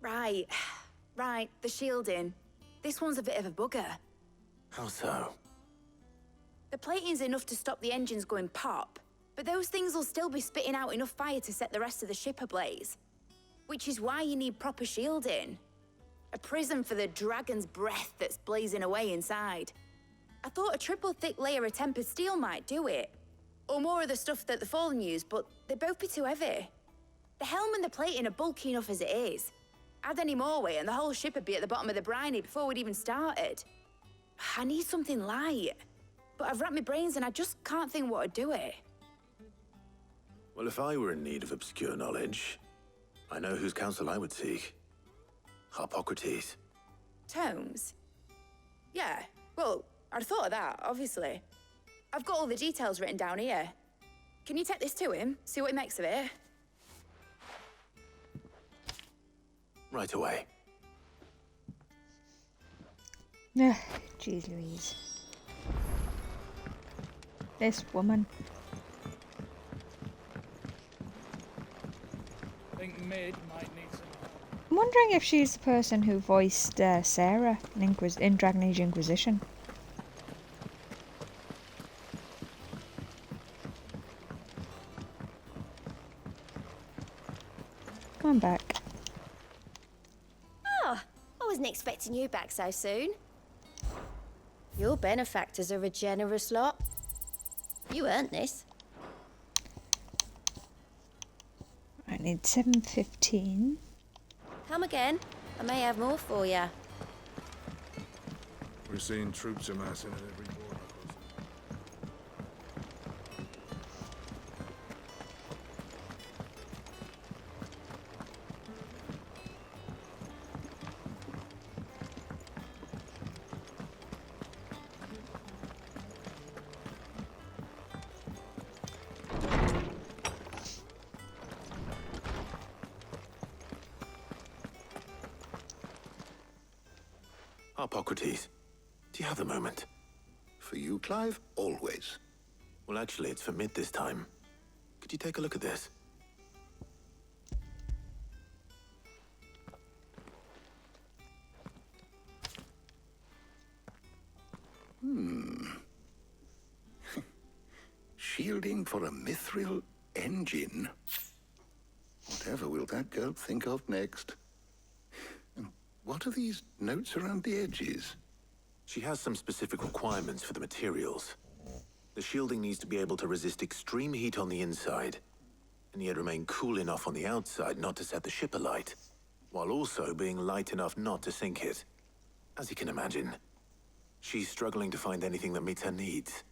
Right. Right, the shielding. This one's a bit of a bugger. How so? The plating's enough to stop the engines going pop, but those things will still be spitting out enough fire to set the rest of the ship ablaze. Which is why you need proper shielding. A prism for the dragon's breath that's blazing away inside. I thought a triple thick layer of tempered steel might do it. Or more of the stuff that the Fallen use, but they'd both be too heavy. The helm and the plating are bulky enough as it is. Add any more weight and the whole ship would be at the bottom of the briny before we'd even started. I need something light. But I've racked my brains and I just can't think what would do it. Well, if I were in need of obscure knowledge, I know whose counsel I would seek. Harpocrates. Tomes? Yeah, well, I'd thought of that, obviously. I've got all the details written down here. Can you take this to him, see what he makes of it? Right away. Jeez Louise. This woman. Think mid might need some help. I'm wondering if she's the person who voiced Sarah in Dragon Age Inquisition. Come on back. Oh, I wasn't expecting you back so soon. Your benefactors are a generous lot. You earned this. I need 715. Come again. I may have more for you. We're seeing troops amassing at every border post. Hippocrates, do you have a moment? For you, Clive, always. Well, actually, it's for mid this time. Could you take a look at this? Shielding for a mithril engine? Whatever will that girl think of next? And what are these notes around the edges? She has some specific requirements for the materials. The shielding needs to be able to resist extreme heat on the inside, and yet remain cool enough on the outside not to set the ship alight, while also being light enough not to sink it. As you can imagine, she's struggling to find anything that meets her needs.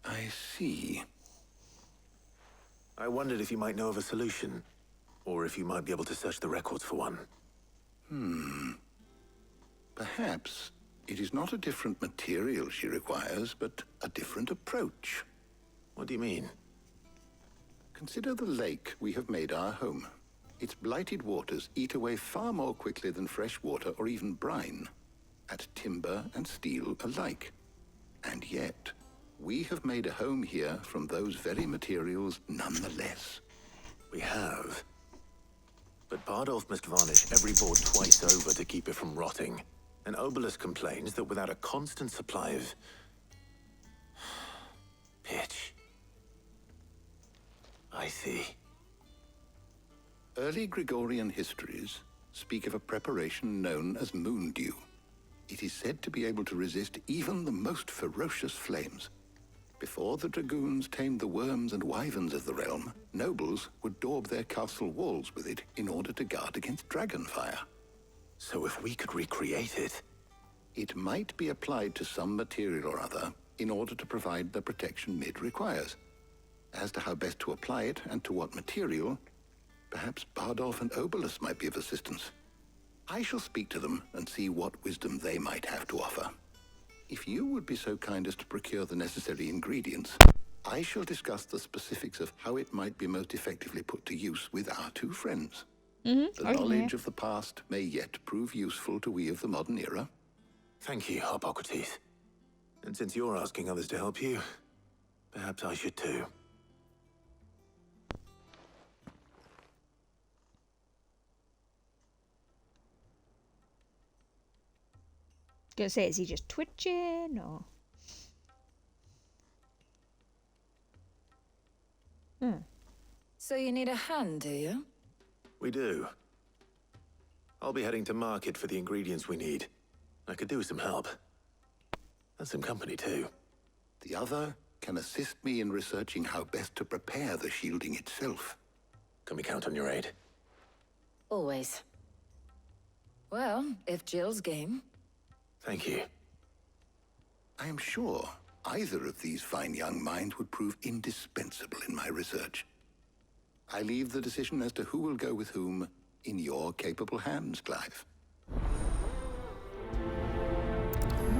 I see. I wondered if you might know of a solution, or if you might be able to search the records for one. Perhaps it is not a different material she requires, but a different approach. What do you mean? Consider the lake we have made our home. Its blighted waters eat away far more quickly than fresh water or even brine, at timber and steel alike. And yet, we have made a home here from those very materials nonetheless. We have. But Bardolph must varnish every board twice over to keep it from rotting. And Obelisk complains that without a constant supply of pitch. I see. Early Gregorian histories speak of a preparation known as moon dew. It is said to be able to resist even the most ferocious flames. Before the dragoons tamed the worms and wyverns of the realm, nobles would daub their castle walls with it in order to guard against dragon fire. So if we could recreate it... It might be applied to some material or other in order to provide the protection Mid requires. As to how best to apply it and to what material, perhaps Bardolph and Obelisk might be of assistance. I shall speak to them and see what wisdom they might have to offer. If you would be so kind as to procure the necessary ingredients, I shall discuss the specifics of how it might be most effectively put to use with our two friends. The knowledge of the past may yet prove useful to we of the modern era. Thank you, Hippocrates. And since you're asking others to help you, perhaps I should too. Gonna say, is he just twitching or? So you need a hand, do you? We do. I'll be heading to market for the ingredients we need. I could do with some help. And some company too. The other can assist me in researching how best to prepare the shielding itself. Can we count on your aid? Always. Well, if Jill's game. Thank you. I am sure either of these fine young minds would prove indispensable in my research. I leave the decision as to who will go with whom in your capable hands, Clive. I'm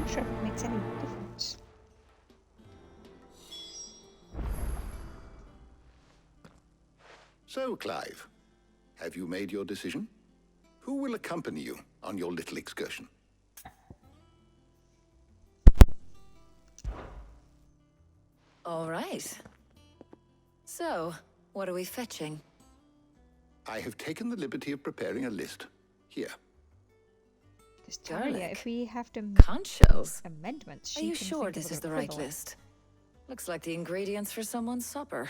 not sure if it makes any difference. So, Clive, have you made your decision? Who will accompany you on your little excursion? All right. So, what are we fetching? I have taken the liberty of preparing a list. Here. Because Talia, if we have to Conch shells. amendments, Are she you can sure think of this a is the right equivalent. list? Looks like the ingredients for someone's supper.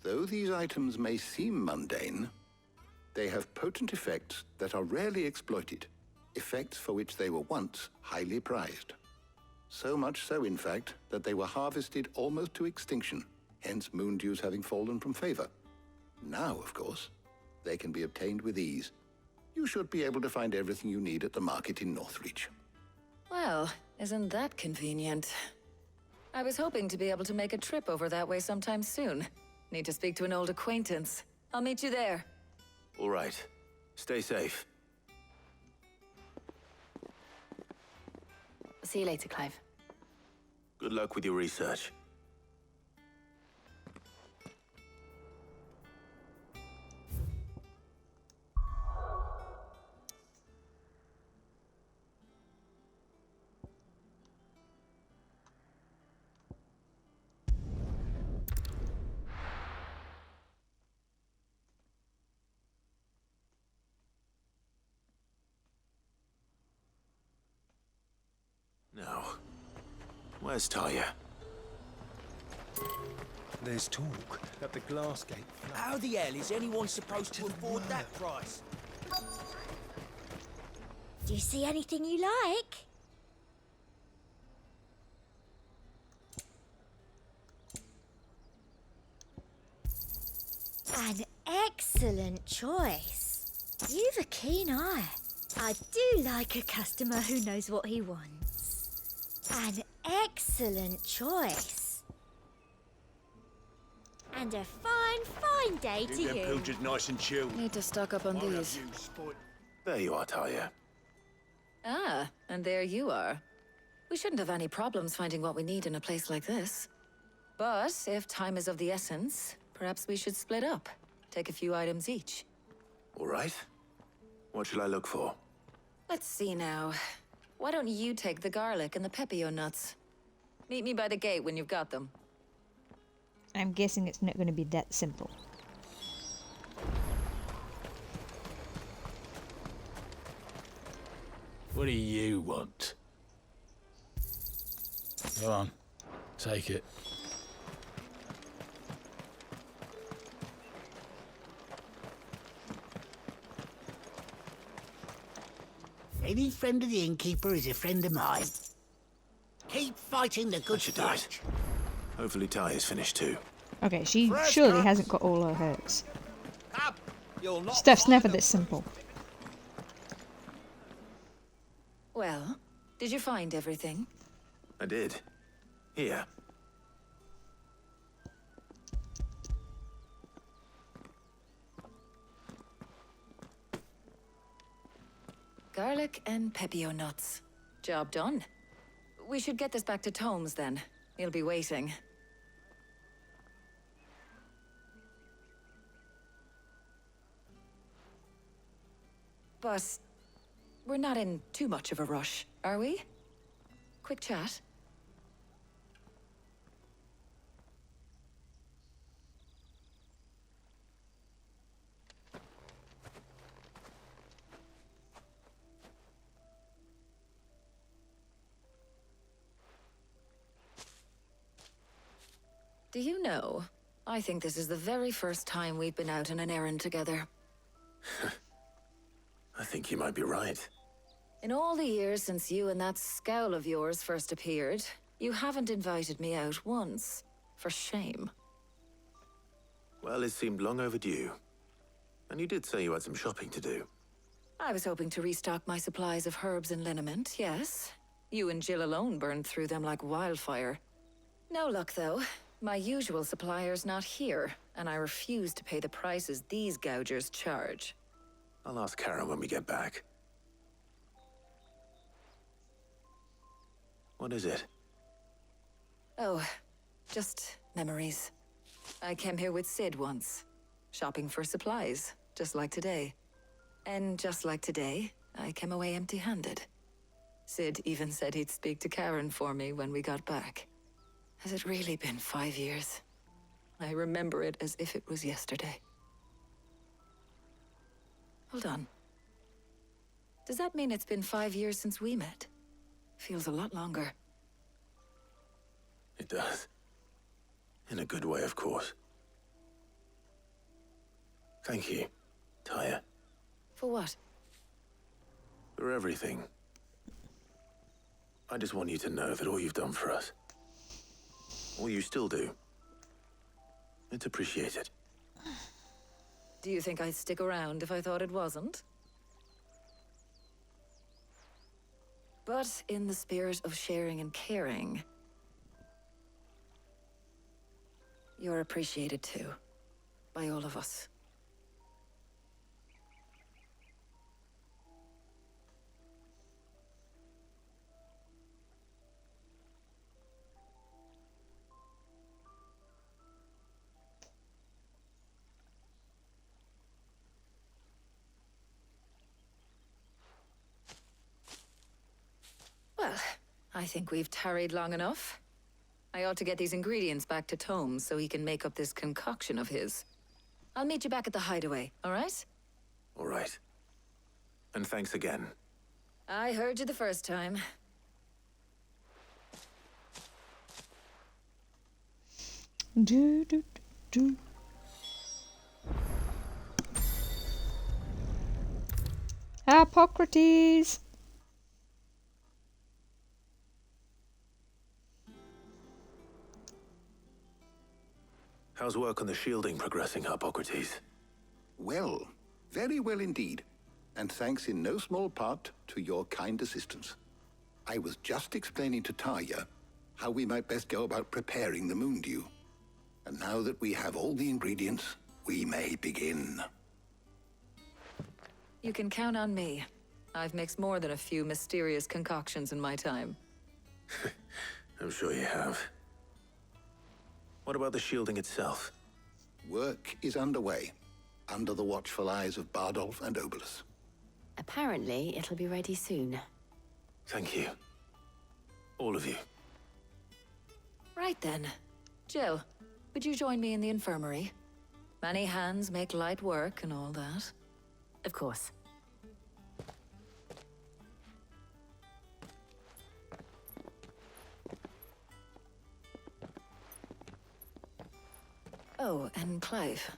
Though these items may seem mundane, they have potent effects that are rarely exploited, effects for which they were once highly prized. So much so, in fact, that they were harvested almost to extinction, hence moon dews having fallen from favor. Now, of course, they can be obtained with ease. You should be able to find everything you need at the market in Northreach. Well, isn't that convenient? I was hoping to be able to make a trip over that way sometime soon. Need to speak to an old acquaintance. I'll meet you there. All right. Stay safe. See you later, Clive. Good luck with your research. Now, where's Talia? There's talk that the glass gate... How the hell is anyone supposed to afford that price? Do you see anything you like? An excellent choice. You've a keen eye. I do like a customer who knows what he wants. An excellent choice. And a fine, fine day to Keep them you. pilchards nice and chilled. Need to stock up on these. There you are, Talia. Ah, and there you are. We shouldn't have any problems finding what we need in a place like this. But if time is of the essence, perhaps we should split up. Take a few items each. All right. What shall I look for? Let's see now. Why don't you take the garlic and the pepio nuts? Meet me by the gate when you've got them. I'm guessing it's not going to be that simple. What do you want? Go on. Take it. Any friend of the innkeeper is a friend of mine. Keep fighting the good fight. Hopefully Talia's finished too. Okay, she surely hasn't got all her hurts. Stuff's never this simple. Well, did you find everything? I did. Here. Garlic and pepio nuts. Job done. We should get this back to Tomes then. He'll be waiting. But we're not in too much of a rush, are we? Quick chat. Do you know, I think this is the very first time we've been out on an errand together. I think you might be right. In all the years since you and that scowl of yours first appeared, you haven't invited me out once. For shame. Well, it seemed long overdue. And you did say you had some shopping to do. I was hoping to restock my supplies of herbs and liniment, yes. You and Jill alone burned through them like wildfire. No luck, though. My usual supplier's not here, and I refuse to pay the prices these gougers charge. I'll ask Karen when we get back. What is it? Oh, just memories. I came here with Sid once, shopping for supplies, just like today. And just like today, I came away empty-handed. Sid even said he'd speak to Karen for me when we got back. Has it really been 5 years? I remember it as if it was yesterday. Hold on. Does that mean it's been 5 years since we met? Feels a lot longer. It does. In a good way, of course. Thank you, Tyre. For what? For everything. I just want you to know that all you've done for us, all you still do, it's appreciated. Do you think I'd stick around if I thought it wasn't? But in the spirit of sharing and caring, you're appreciated too, by all of us. Well, I think we've tarried long enough. I ought to get these ingredients back to Tomes so he can make up this concoction of his. I'll meet you back at the hideaway, all right? All right. And thanks again. I heard you the first time. Do, do, do, do. Hippocrates! How's work on the shielding progressing, Hippocrates? Well, very well indeed. And thanks in no small part to your kind assistance. I was just explaining to Tarja how we might best go about preparing the moon dew. And now that we have all the ingredients, we may begin. You can count on me. I've mixed more than a few mysterious concoctions in my time. I'm sure you have. What about the shielding itself? Work is underway, under the watchful eyes of Bardolph and Obolus. Apparently, it'll be ready soon. Thank you. All of you. Right then. Jill, would you join me in the infirmary? Many hands make light work and all that. Of course. Oh, and Clive.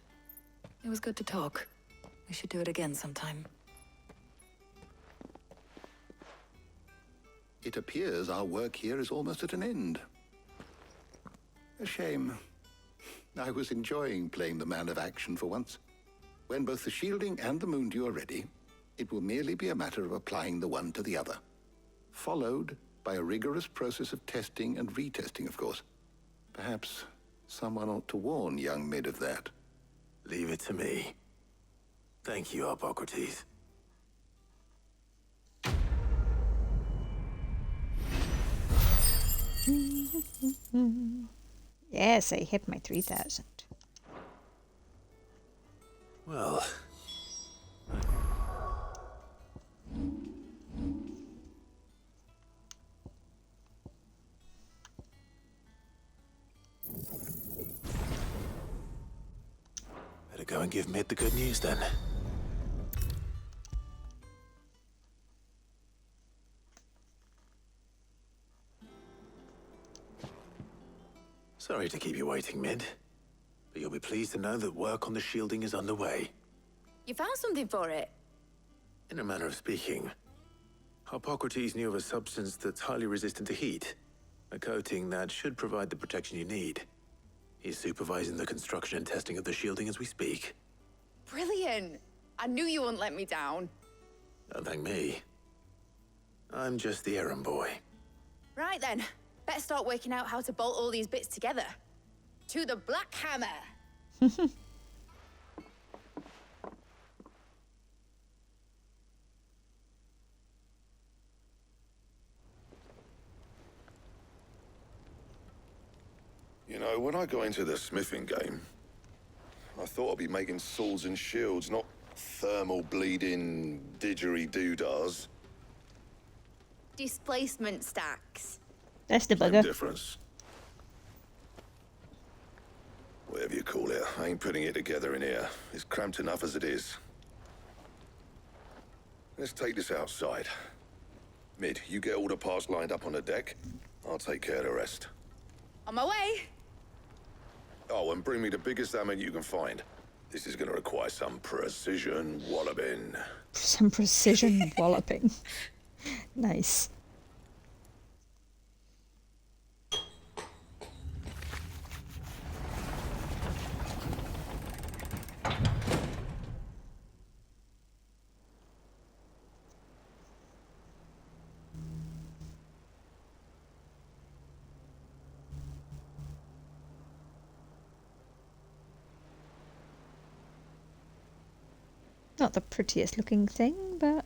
It was good to talk. We should do it again sometime. It appears our work here is almost at an end. A shame. I was enjoying playing the man of action for once. When both the shielding and the moon dew are ready, it will merely be a matter of applying the one to the other. Followed by a rigorous process of testing and retesting, of course. Perhaps someone ought to warn young Mid of that. Leave it to me. Thank you, Hippocrates. Yes, I hit my 3,000. Well... better go and give Mid the good news then. Sorry to keep you waiting, Mid. But you'll be pleased to know that work on the shielding is underway. You found something for it? In a manner of speaking, Hippocrates knew of a substance that's highly resistant to heat. A coating that should provide the protection you need. He's supervising the construction and testing of the shielding as we speak. Brilliant! I knew you wouldn't let me down. Don't thank me. I'm just the errand boy. Right then, better start working out how to bolt all these bits together. To the Black Hammer! You know, when I got into the smithing game, I thought I'd be making swords and shields, not thermal bleeding didgeridoo-dahs. Displacement stacks. That's the Same bugger. difference. Whatever you call it, I ain't putting it together in here. It's cramped enough as it is. Let's take this outside. Mid, you get all the parts lined up on the deck. I'll take care of the rest. On my way. Oh, and bring me the biggest hammer you can find. This is gonna require some precision walloping. Some precision walloping. Nice. Not the prettiest looking thing, but...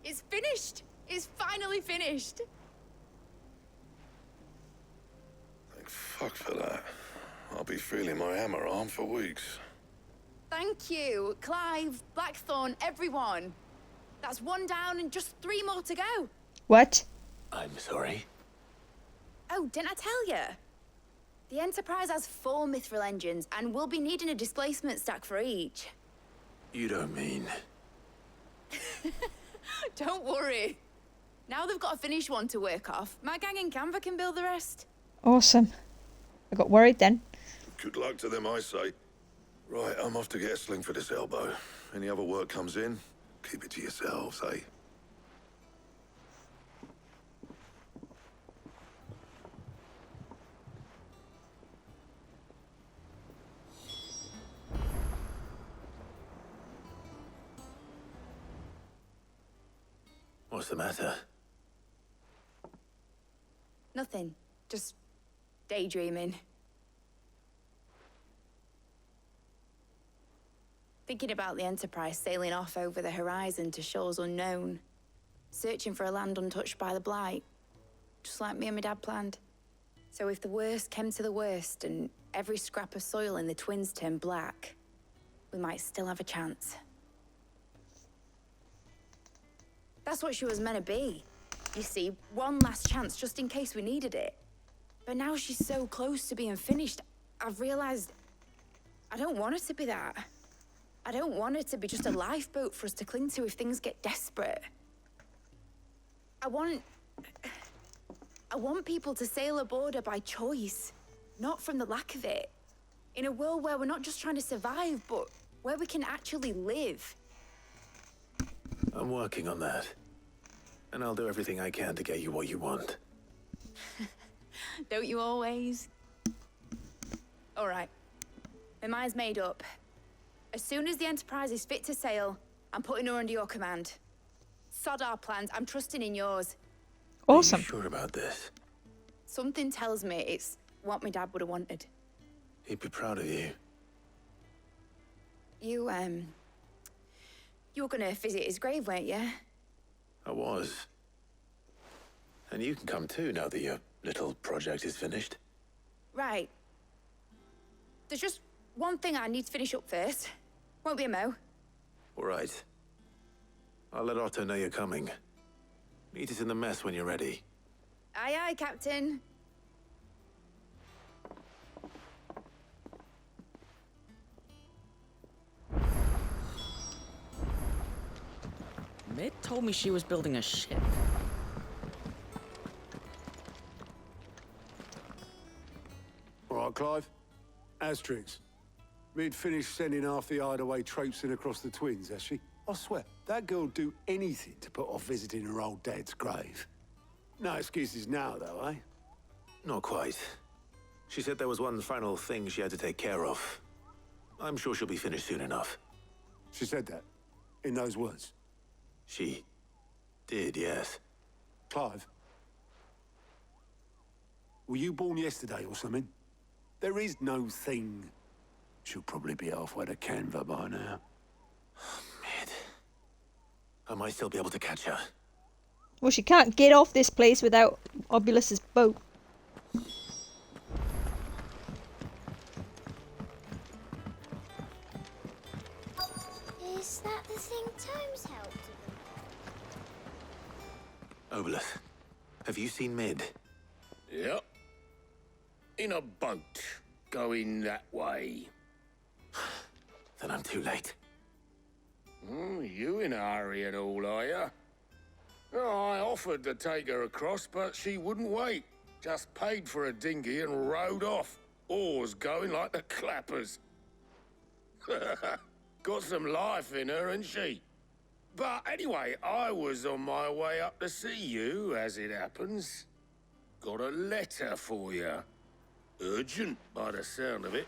It's finished! It's finally finished! Thank fuck for that. I'll be feeling my hammer arm for weeks. Thank you, Clive, Blackthorn, everyone. That's one down and just 3 more to go. What? I'm sorry. Oh, didn't I tell you? The Enterprise has 4 mithril engines, and we'll be needing a displacement stack for each. You don't mean... Don't worry. Now they've got a finished one to work off. My gang in Canva can build the rest. Awesome. I got worried then. Good luck to them, I say. Right, I'm off to get a sling for this elbow. Any other work comes in, keep it to yourselves, eh? What's the matter? Nothing. Just daydreaming. Thinking about the Enterprise sailing off over the horizon to shores unknown. Searching for a land untouched by the Blight. Just like me and my dad planned. So if the worst came to the worst and every scrap of soil in the Twins turned black, we might still have a chance. That's what she was meant to be. You see, one last chance just in case we needed it. But now she's so close to being finished, I've realized I don't want it to be that. I don't want it to be just a lifeboat for us to cling to if things get desperate. I want people to sail aboard her by choice, not from the lack of it. In a world where we're not just trying to survive, but where we can actually live. I'm working on that. And I'll do everything I can to get you what you want. Don't you always? All right. My mind's made up. As soon as the Enterprise is fit to sail, I'm putting her under your command. Sod our plans. I'm trusting in yours. Awesome. Are you sure about this? Something tells me it's what my dad would have wanted. He'd be proud of you. You were gonna visit his grave, weren't you? I was. And you can come too now that your little project is finished. Right. There's just one thing I need to finish up first. Won't be a mo. All right. I'll let Otto know you're coming. Meet us in the mess when you're ready. Aye, aye, Captain. Mid told me she was building a ship. All right, Clive. Asterix. Mid finished sending half the hideaway traipsing across the Twins, has she? I swear, that girl'd do anything to put off visiting her old dad's grave. No excuses now, though, eh? Not quite. She said there was one final thing she had to take care of. I'm sure she'll be finished soon enough. She said that? In those words? She did, yes. Clive? Were you born yesterday or something? There is no thing. She'll probably be halfway to Canva by now. Mid. I might still be able to catch her. Well, she can't get off this place without Obulus's boat. Is that the thing Tomes helped with? Obulus, have you seen Mid? Yep. in a boat, going that way. Then I'm too late. Oh, you in a hurry and all, are you? Oh, I offered to take her across, but she wouldn't wait. Just paid for a dinghy and rowed off. Oars going like the clappers. Got some life in her, ain't she? But anyway, I was on my way up to see you, as it happens. Got a letter for you. Urgent, by the sound of it.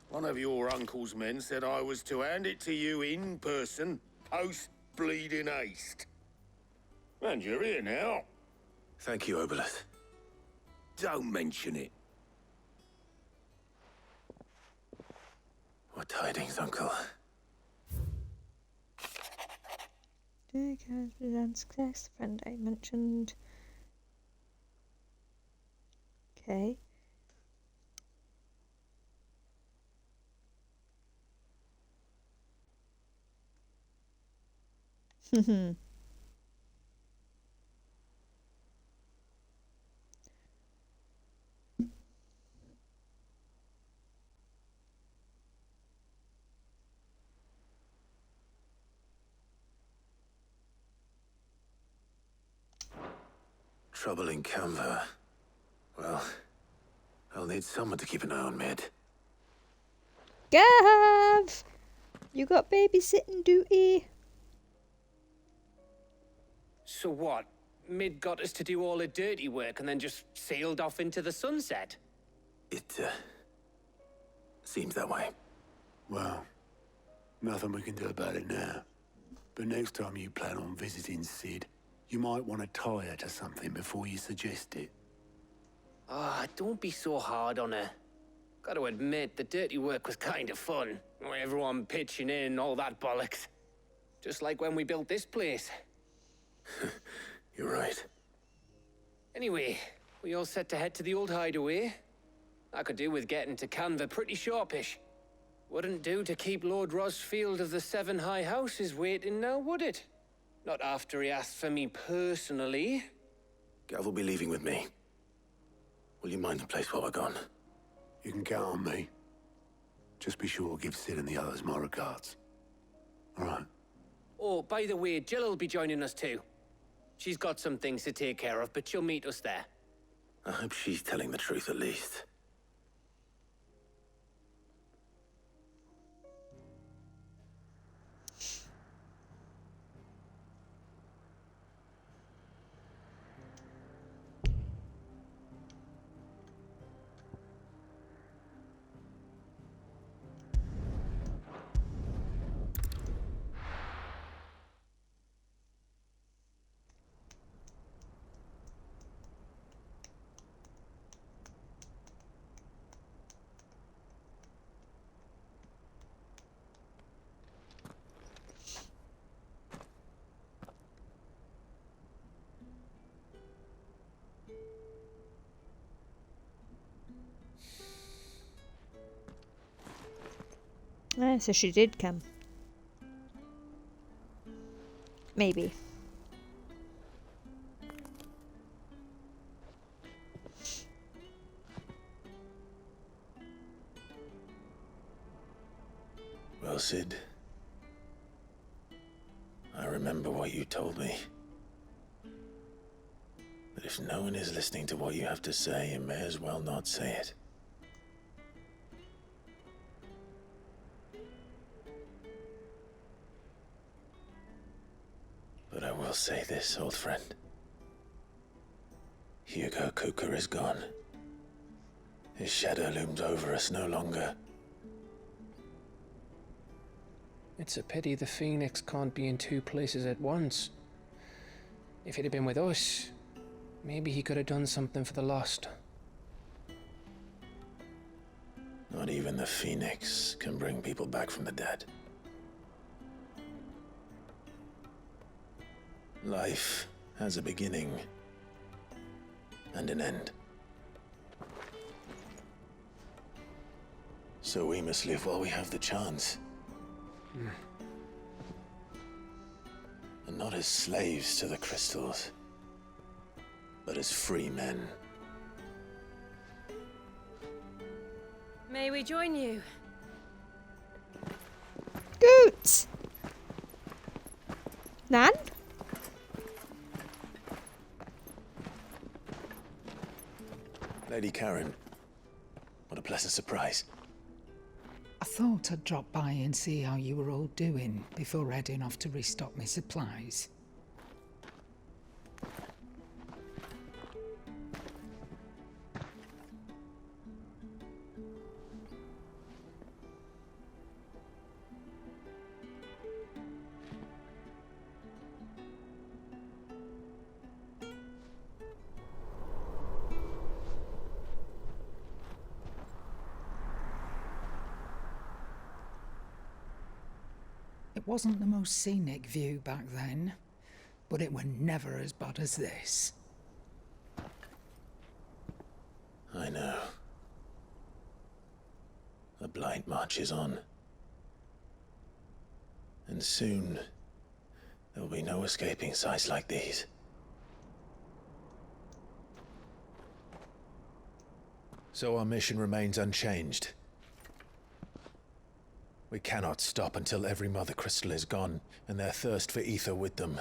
One of your uncle's men said I was to hand it to you in person, post-bleeding haste. And you're here now. Thank you, Obelus. Don't mention it. What tidings, Uncle? Success, friend I mentioned. Okay. Trouble in Canva. Well, I'll need someone to keep an eye on Mid. Gav! You got babysitting duty. So what? Mid got us to do all the dirty work and then just sailed off into the sunset? It, seems that way. Well, nothing we can do about it now. But next time you plan on visiting Sid, you might want to tie her to something before you suggest it. Ah, don't be so hard on her. Got to admit, the dirty work was kind of fun. Everyone pitching in, all that bollocks. Just like when we built this place. You're right. Anyway, we all set to head to the old hideaway. I could do with getting to Canva pretty sharpish. Wouldn't do to keep Lord Rosfield of the Seven High Houses waiting now, would it? Not after he asked for me personally. Gav will be leaving with me. Will you mind the place while we're gone? You can count on me. Just be sure to give Sid and the others my regards. All right. Oh, by the way, Jill will be joining us too. She's got some things to take care of, but she'll meet us there. I hope she's telling the truth at least. Ah, so she did come. Maybe. Well, Sid, I remember what you told me. That if no one is listening to what you have to say, you may as well not say it. But I will say this, old friend. Hugo Cooker is gone. His shadow looms over us no longer. It's a pity the Phoenix can't be in two places at once. If he'd have been with us, maybe he could have done something for the lost. Not even the Phoenix can bring people back from the dead. Life has a beginning and an end. So we must live while we have the chance. And not as slaves to the crystals, but as free men. May we join you? Goots! Nan? Lady Karen, what a pleasant surprise. I thought I'd drop by and see how you were all doing before heading off to restock my supplies. It wasn't the most scenic view back then, but it were never as bad as this. I know. The blight marches on. And soon, there'll be no escaping sights like these. So our mission remains unchanged. We cannot stop until every Mother Crystal is gone, and their thirst for ether with them.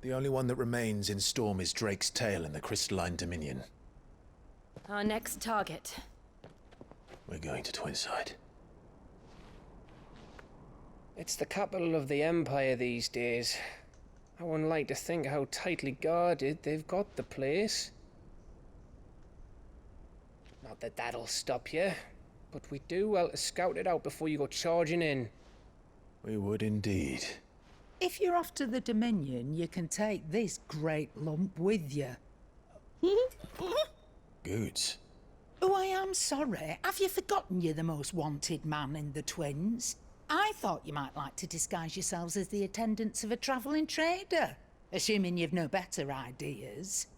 The only one that remains in Storm is Drake's tail in the Crystalline Dominion. Our next target. We're going to Twinside. It's the capital of the Empire these days. I wouldn't like to think how tightly guarded they've got the place. Not that that'll stop you, but we do well to scout it out before you go charging in. We would indeed. If you're off to the Dominion, you can take this great lump with you. Goods. Oh, I am sorry. Have you forgotten you're the most wanted man in the Twins? I thought you might like to disguise yourselves as the attendants of a travelling trader, assuming you've no better ideas.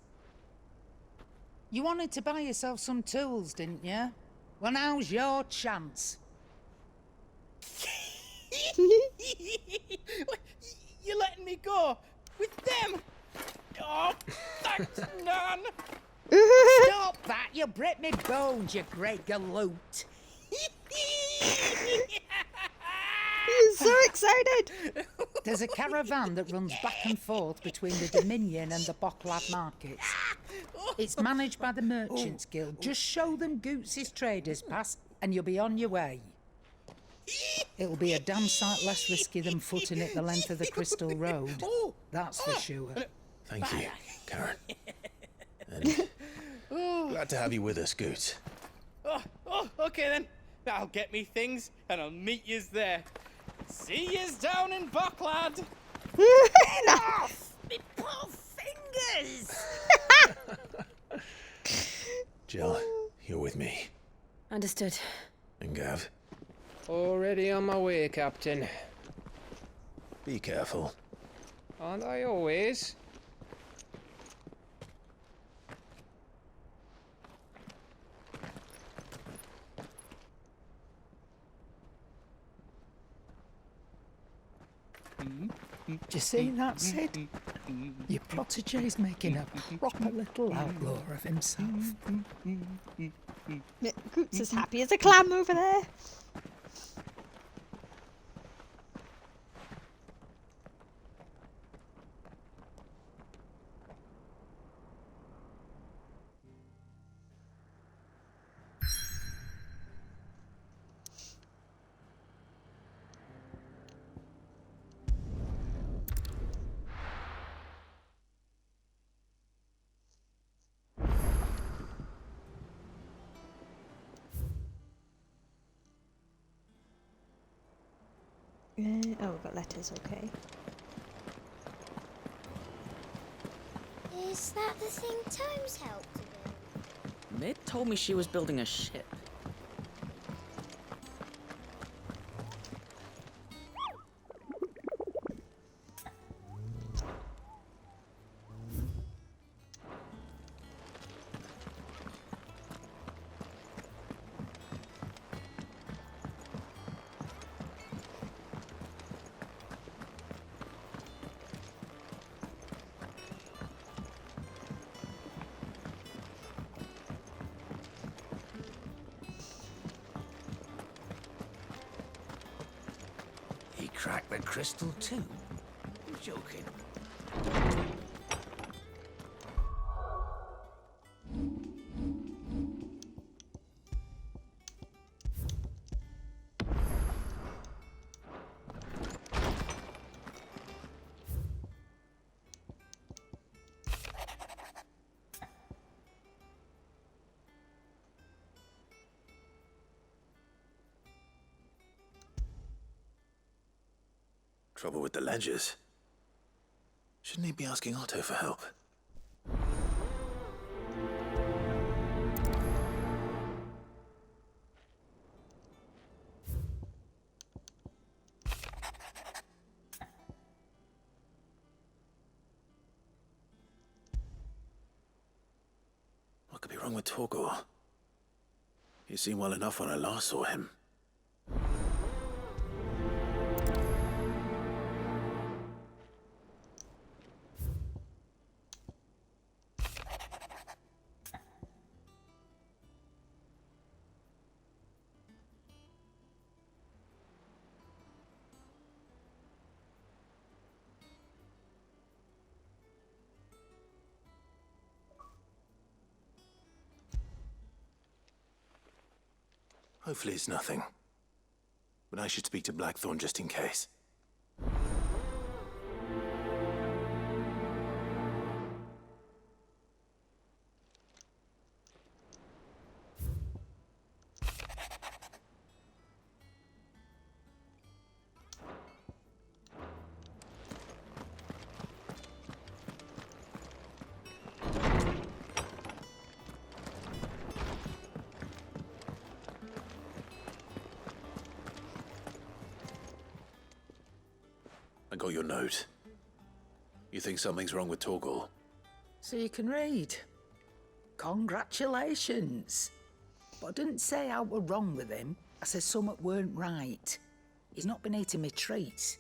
You wanted to buy yourself some tools, didn't you? Well, now's your chance. You're letting me go with them? Oh, thanks, Nan. Stop that! You'll break me bones, you great galoot. He's so excited! There's a caravan that runs back and forth between the Dominion and the Bocklad markets. It's managed by the Merchants Guild. Just show them Goots' traders pass and you'll be on your way. It'll be a damn sight less risky than footing it the length of the Crystal Road. That's for sure. Thank you, Karen. And glad to have you with us, Goots. Okay then. I'll get me things and I'll meet yous there. See yous down in Bocklad. Off! Me poor fingers! Jill, you're with me. Understood. And Gav, Already on my way, Captain. be careful. Aren't I always? Do you see that, Sid? Your protege's making a proper little outlaw of himself. Goots as happy as a clam over there. Oh, we've got letters, okay. Is that the thing Tomes helped to do? Mid told me she was building a ship. crack the crystal too? You're joking. Trouble with the ledgers. Shouldn't he be asking Otto for help? What could be wrong with Torgor? He seemed well enough when I last saw him. Hopefully it's nothing. But I should speak to Blackthorn just in case. I got your note. You think something's wrong with Torgor? So you can read. Congratulations. But I didn't say I were wrong with him. I said something weren't right. He's not been eating me treats.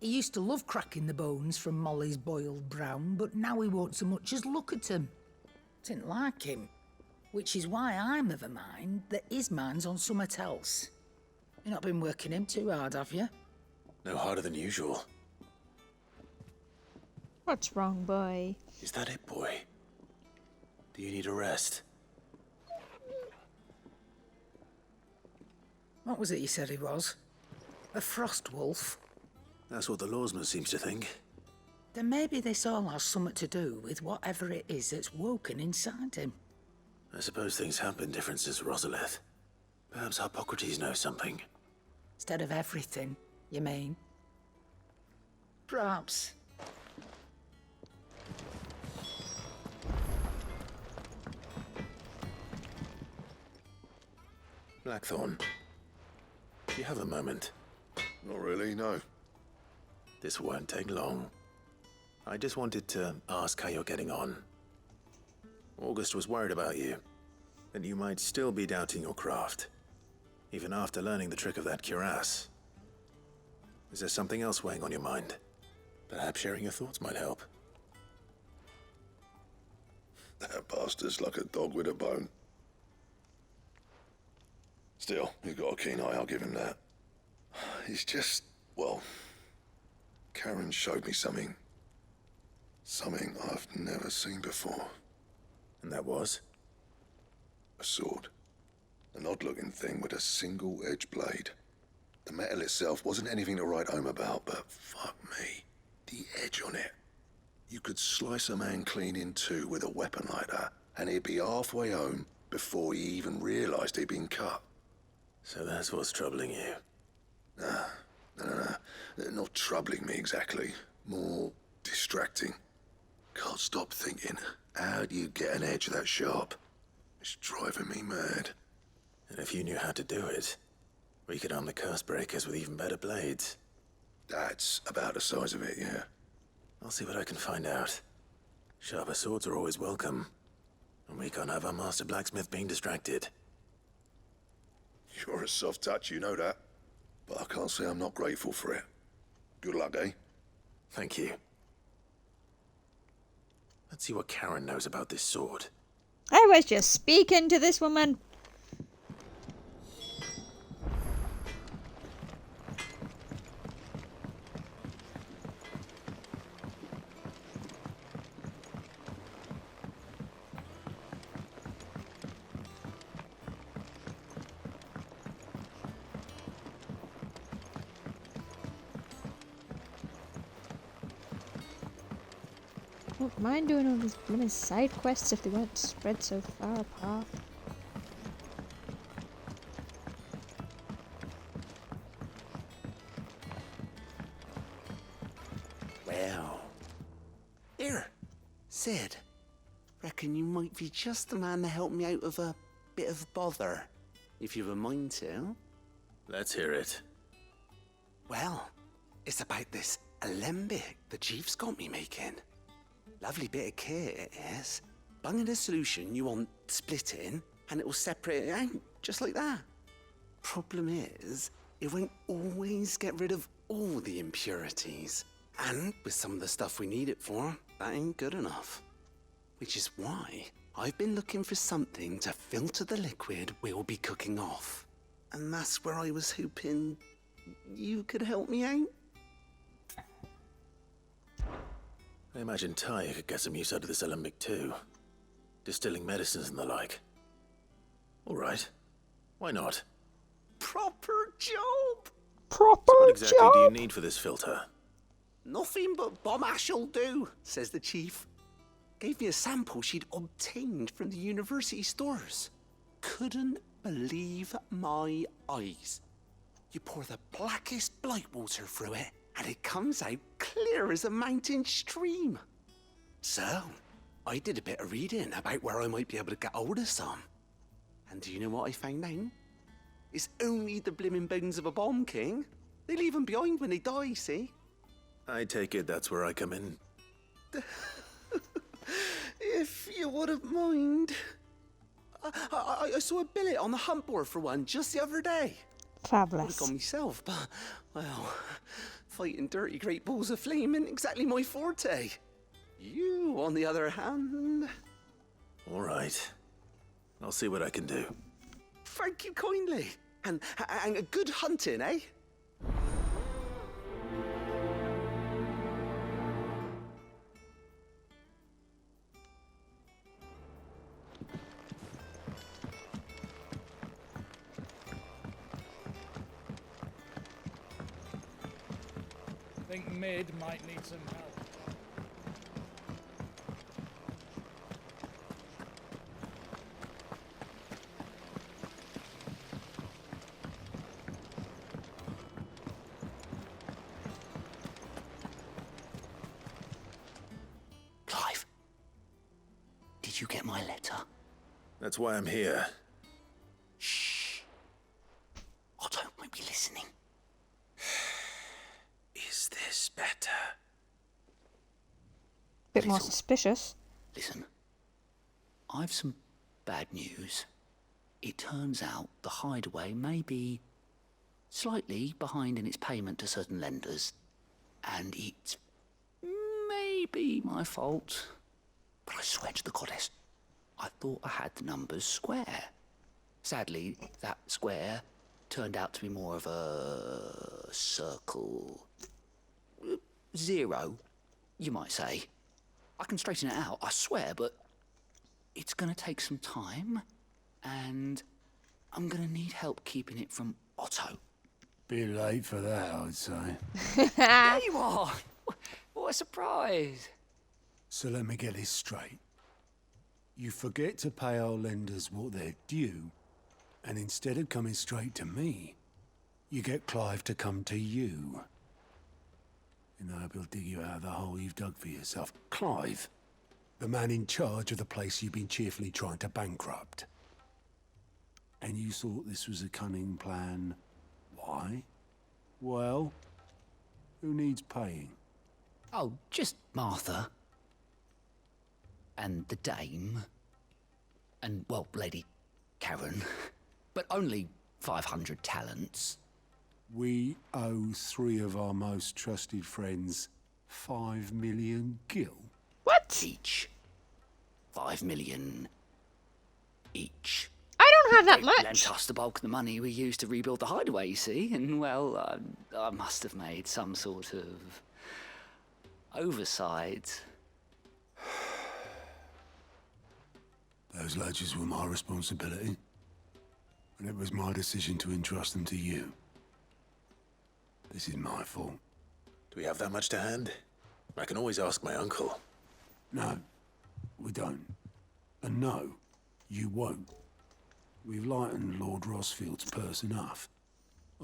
He used to love cracking the bones from Molly's boiled brown, but now he won't so much as look at them. Didn't like him. Which is why I'm of a mind that his mind's on something else. You've not been working him too hard, have you? No harder than usual. What's wrong, boy? Is that it, boy? Do you need a rest? What was it you said he was? A frost wolf? That's what the lawsman seems to think. Then maybe this all has something to do with whatever it is that's woken inside him. I suppose things have been different since Rosalith. Perhaps Hippocrates knows something. Instead of everything, you mean? Perhaps. Blackthorn, do you have a moment? Not really, no. This won't take long. I just wanted to ask how you're getting on. August was worried about you, that you might still be doubting your craft, even after learning the trick of that cuirass. Is there something else weighing on your mind? Perhaps sharing your thoughts might help. That bastard's like a dog with a bone. Still, he's got a keen eye, I'll give him that. He's just, well, Karen showed me something. Something I've never seen before. And that was? A sword. An odd-looking thing with a single-edged blade. The metal itself wasn't anything to write home about, but fuck me, the edge on it. You could slice a man clean in two with a weapon like that, and he'd be halfway home before he even realized he'd been cut. So that's what's troubling you? Nah, not troubling me exactly. More distracting. Can't stop thinking, how do you get an edge that sharp? It's driving me mad. And if you knew how to do it, we could arm the curse breakers with even better blades. That's about the size of it, yeah. I'll see what I can find out. Sharper swords are always welcome. And we can't have our master blacksmith being distracted. You're a soft touch, you know that. But I can't say I'm not grateful for it. Good luck, eh? Thank you. Let's see what Karen knows about this sword. I was just speaking to this woman. Wouldn't mind doing all these blooming side quests if they weren't spread so far apart. Well. Here, Sid. Reckon you might be just the man to help me out of a bit of bother, if you've a mind to. Let's hear it. Well, it's about this alembic the chief's got me making. Lovely bit of kit it is. Bung in a solution you want splitting, and it will separate it out, just like that. Problem is, it won't always get rid of all the impurities. And with some of the stuff we need it for, that ain't good enough. Which is why I've been looking for something to filter the liquid we'll be cooking off. And that's where I was hoping you could help me out. I imagine Ty could get some use out of this alembic too. Distilling medicines and the like. All right. Why not? Proper job! Proper So what exactly job! do you need for this filter? Nothing but bomb ash'll do, says the chief. Gave me a sample she'd obtained from the university stores. Couldn't believe my eyes. You pour the blackest blight water through it, and it comes out clear as a mountain stream. So, I did a bit of reading about where I might be able to get hold of some. And do you know what I found out? It's only the blimmin' bones of a bomb king. They leave them behind when they die, see? I take it that's where I come in. If you wouldn't mind. I saw a billet on the hunt board for one just the other day. Fabulous. I would have gone myself, but, well, fighting dirty great balls of flame isn't exactly my forte. You, on the other hand... All right. I'll see what I can do. Thank you kindly. And a good hunting, eh? I think Mid might need some help. Clive, did you get my letter? That's why I'm here. Shh. Otto might be listening. Is this better? Bit more suspicious. Listen, I've some bad news. It turns out the hideaway may be slightly behind in its payment to certain lenders, and it's maybe my fault. But I swear to the goddess, I thought I had the numbers square. Sadly, that square turned out to be more of a circle. Zero, you might say. I can straighten it out, I swear, but it's gonna take some time, and I'm gonna need help keeping it from Otto. Bit late for that, I'd say. There you are! What a surprise! So let me get this straight. You forget to pay our lenders what they're due, and instead of coming straight to me, you get Clive to come to you. And I hope he'll dig you out of the hole you've dug for yourself. Clive, the man in charge of the place you've been cheerfully trying to bankrupt. And you thought this was a cunning plan. Why? Well, who needs paying? Oh, just Martha. And the dame. And, well, Lady Karen. But only 500 talents. We owe 3 of our most trusted friends 5 million gil. What? Each. 5 million each. I don't have that They much. lent us the bulk of the money we used to rebuild the hideaway, you see, and, well, I must have made some sort of oversight. Those ledgers were my responsibility, and it was my decision to entrust them to you. This is my fault. Do we have that much to hand? I can always ask my uncle. No, we don't. And no, you won't. We've lightened Lord Rosfield's purse enough.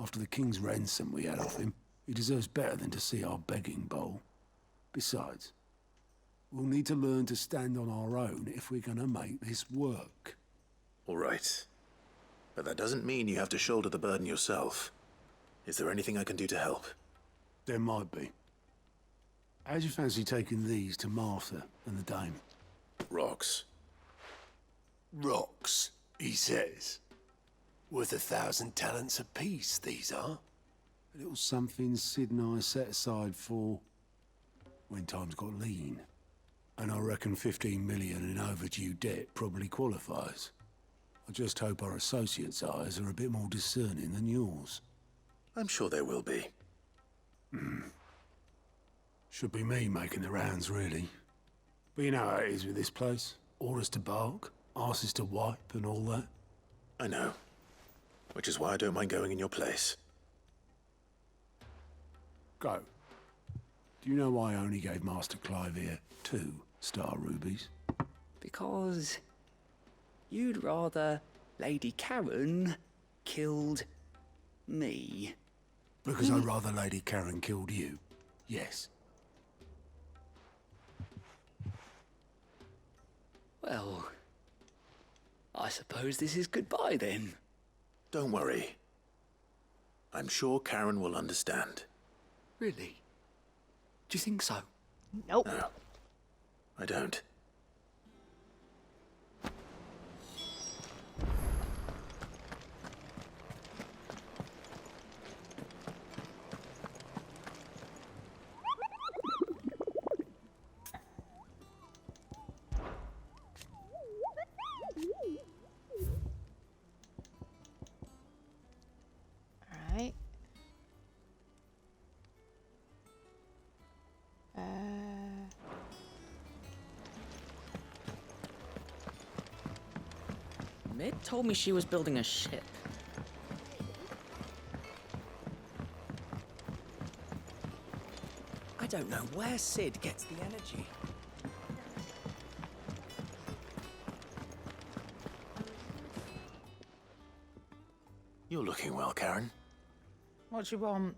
After the king's ransom we had off him, he deserves better than to see our begging bowl. Besides, we'll need to learn to stand on our own if we're gonna make this work. All right. But that doesn't mean you have to shoulder the burden yourself. Is there anything I can do to help? There might be. How'd you fancy taking these to Martha and the dame? Rocks. Rocks, he says. Worth 1,000 talents apiece, these are. A little something Sid and I set aside for when times got lean. And I reckon 15 million in overdue debt probably qualifies. I just hope our associates' eyes are a bit more discerning than yours. I'm sure they will be. Should be me making the rounds, really. But you know how it is with this place. Orders to bark, arses to wipe, and all that. I know. Which is why I don't mind going in your place. Go. Do you know why I only gave Master Clive here 2 star rubies? Because you'd rather Lady Karen killed me. Because I'd rather Lady Karen killed you. Yes. Well, I suppose this is goodbye then. Don't worry. I'm sure Karen will understand. Really? Do you think so? Nope. No, I don't. Alright. Mid told me she was building a ship. I don't know where Sid gets the energy. You're looking well, Karen. What you want?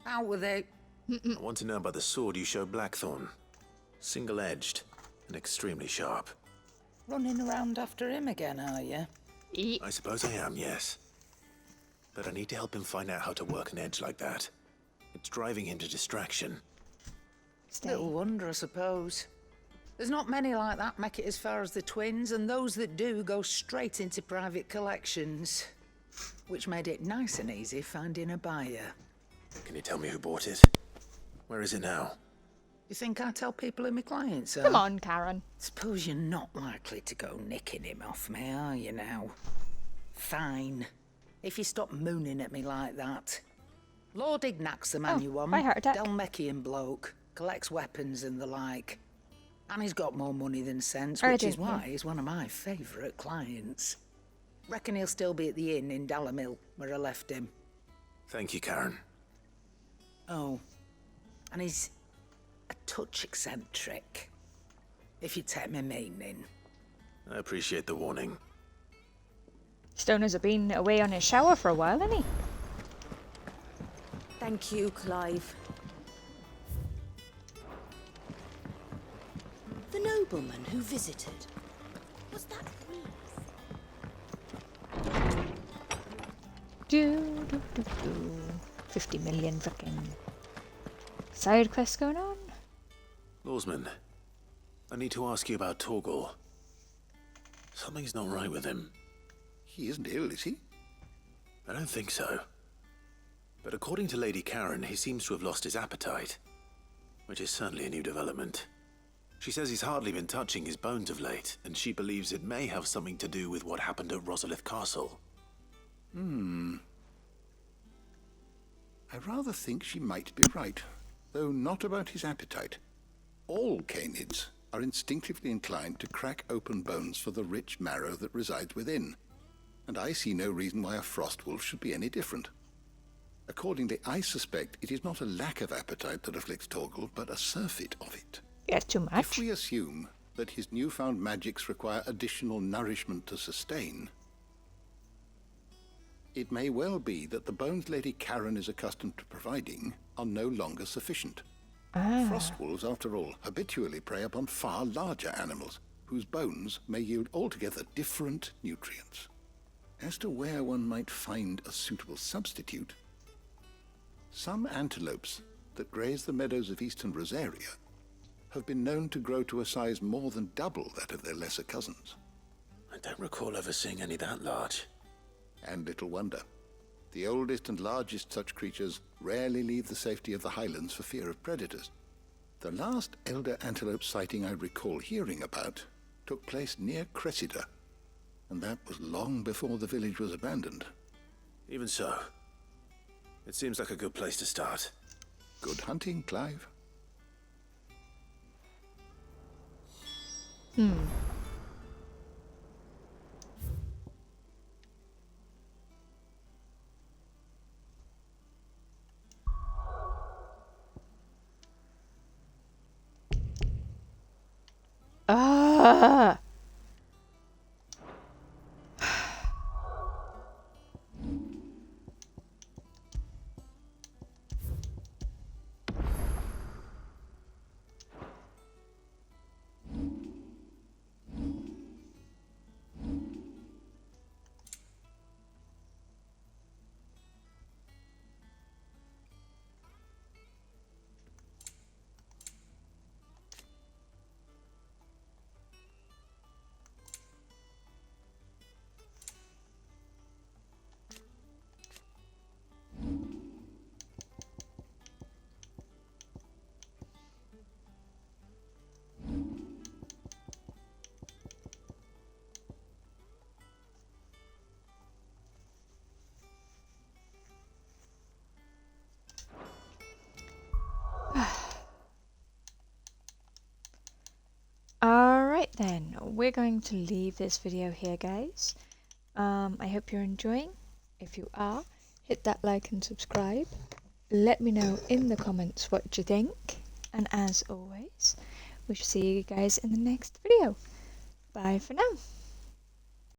Out with it. I want to know about the sword you showed Blackthorn. Single-edged and extremely sharp. Running around after him again, are you? I suppose I am, yes. But I need to help him find out how to work an edge like that. It's driving him to distraction. Little wonder, I suppose. There's not many like that make it as far as the twins, and those that do go straight into private collections. Which made it nice and easy finding a buyer. Can you tell me who bought it? Where is it now? You think I tell people who my clients are? Come on, Karen. Suppose you're not likely to go nicking him off me, are you now? Fine. If you stop mooning at me like that. Lord Ignac's the man you want. by heart attack. Delmecian bloke. Collects weapons and the like. And he's got more money than sense, I which is didn't know. why he's one of my favourite clients. Reckon he'll still be at the inn in Dalamil, where I left him. Thank you, Karen. Oh, and he's a touch eccentric, if you take my meaning. I appreciate the warning. Stoners have been away on his shower for a while, hasn't he? Thank you, Clive. The nobleman who visited. Was that Do, do, do, do. 50 million fucking side quests going on. Lawsman, I need to ask you about Torgal. Something's not right with him. He isn't ill, is he? I don't think so. But according to Lady Karen, he seems to have lost his appetite. Which is certainly a new development. She says he's hardly been touching his bones of late, and she believes it may have something to do with what happened at Rosalith Castle. I rather think she might be right, though not about his appetite. All canids are instinctively inclined to crack open bones for the rich marrow that resides within, and I see no reason why a frost wolf should be any different. Accordingly, I suspect it is not a lack of appetite that afflicts Torgal, but a surfeit of it. Yeah, too much. If we assume that his newfound magics require additional nourishment to sustain, it may well be that the bones Lady Karen is accustomed to providing are no longer sufficient. Frost wolves, after all, habitually prey upon far larger animals, whose bones may yield altogether different nutrients. As to where one might find a suitable substitute, some antelopes that graze the meadows of eastern Rosaria have been known to grow to a size more than double that of their lesser cousins. I don't recall ever seeing any that large. And little wonder. The oldest and largest such creatures rarely leave the safety of the highlands for fear of predators. The last elder antelope sighting I recall hearing about took place near Cressida, and that was long before the village was abandoned. Even so, it seems like a good place to start. Good hunting, Clive. Ah. Alright then, we're going to leave this video here, guys. I hope you're enjoying. If you are, hit that like and subscribe. Let me know in the comments what you think. And as always, we shall see you guys in the next video. Bye for now.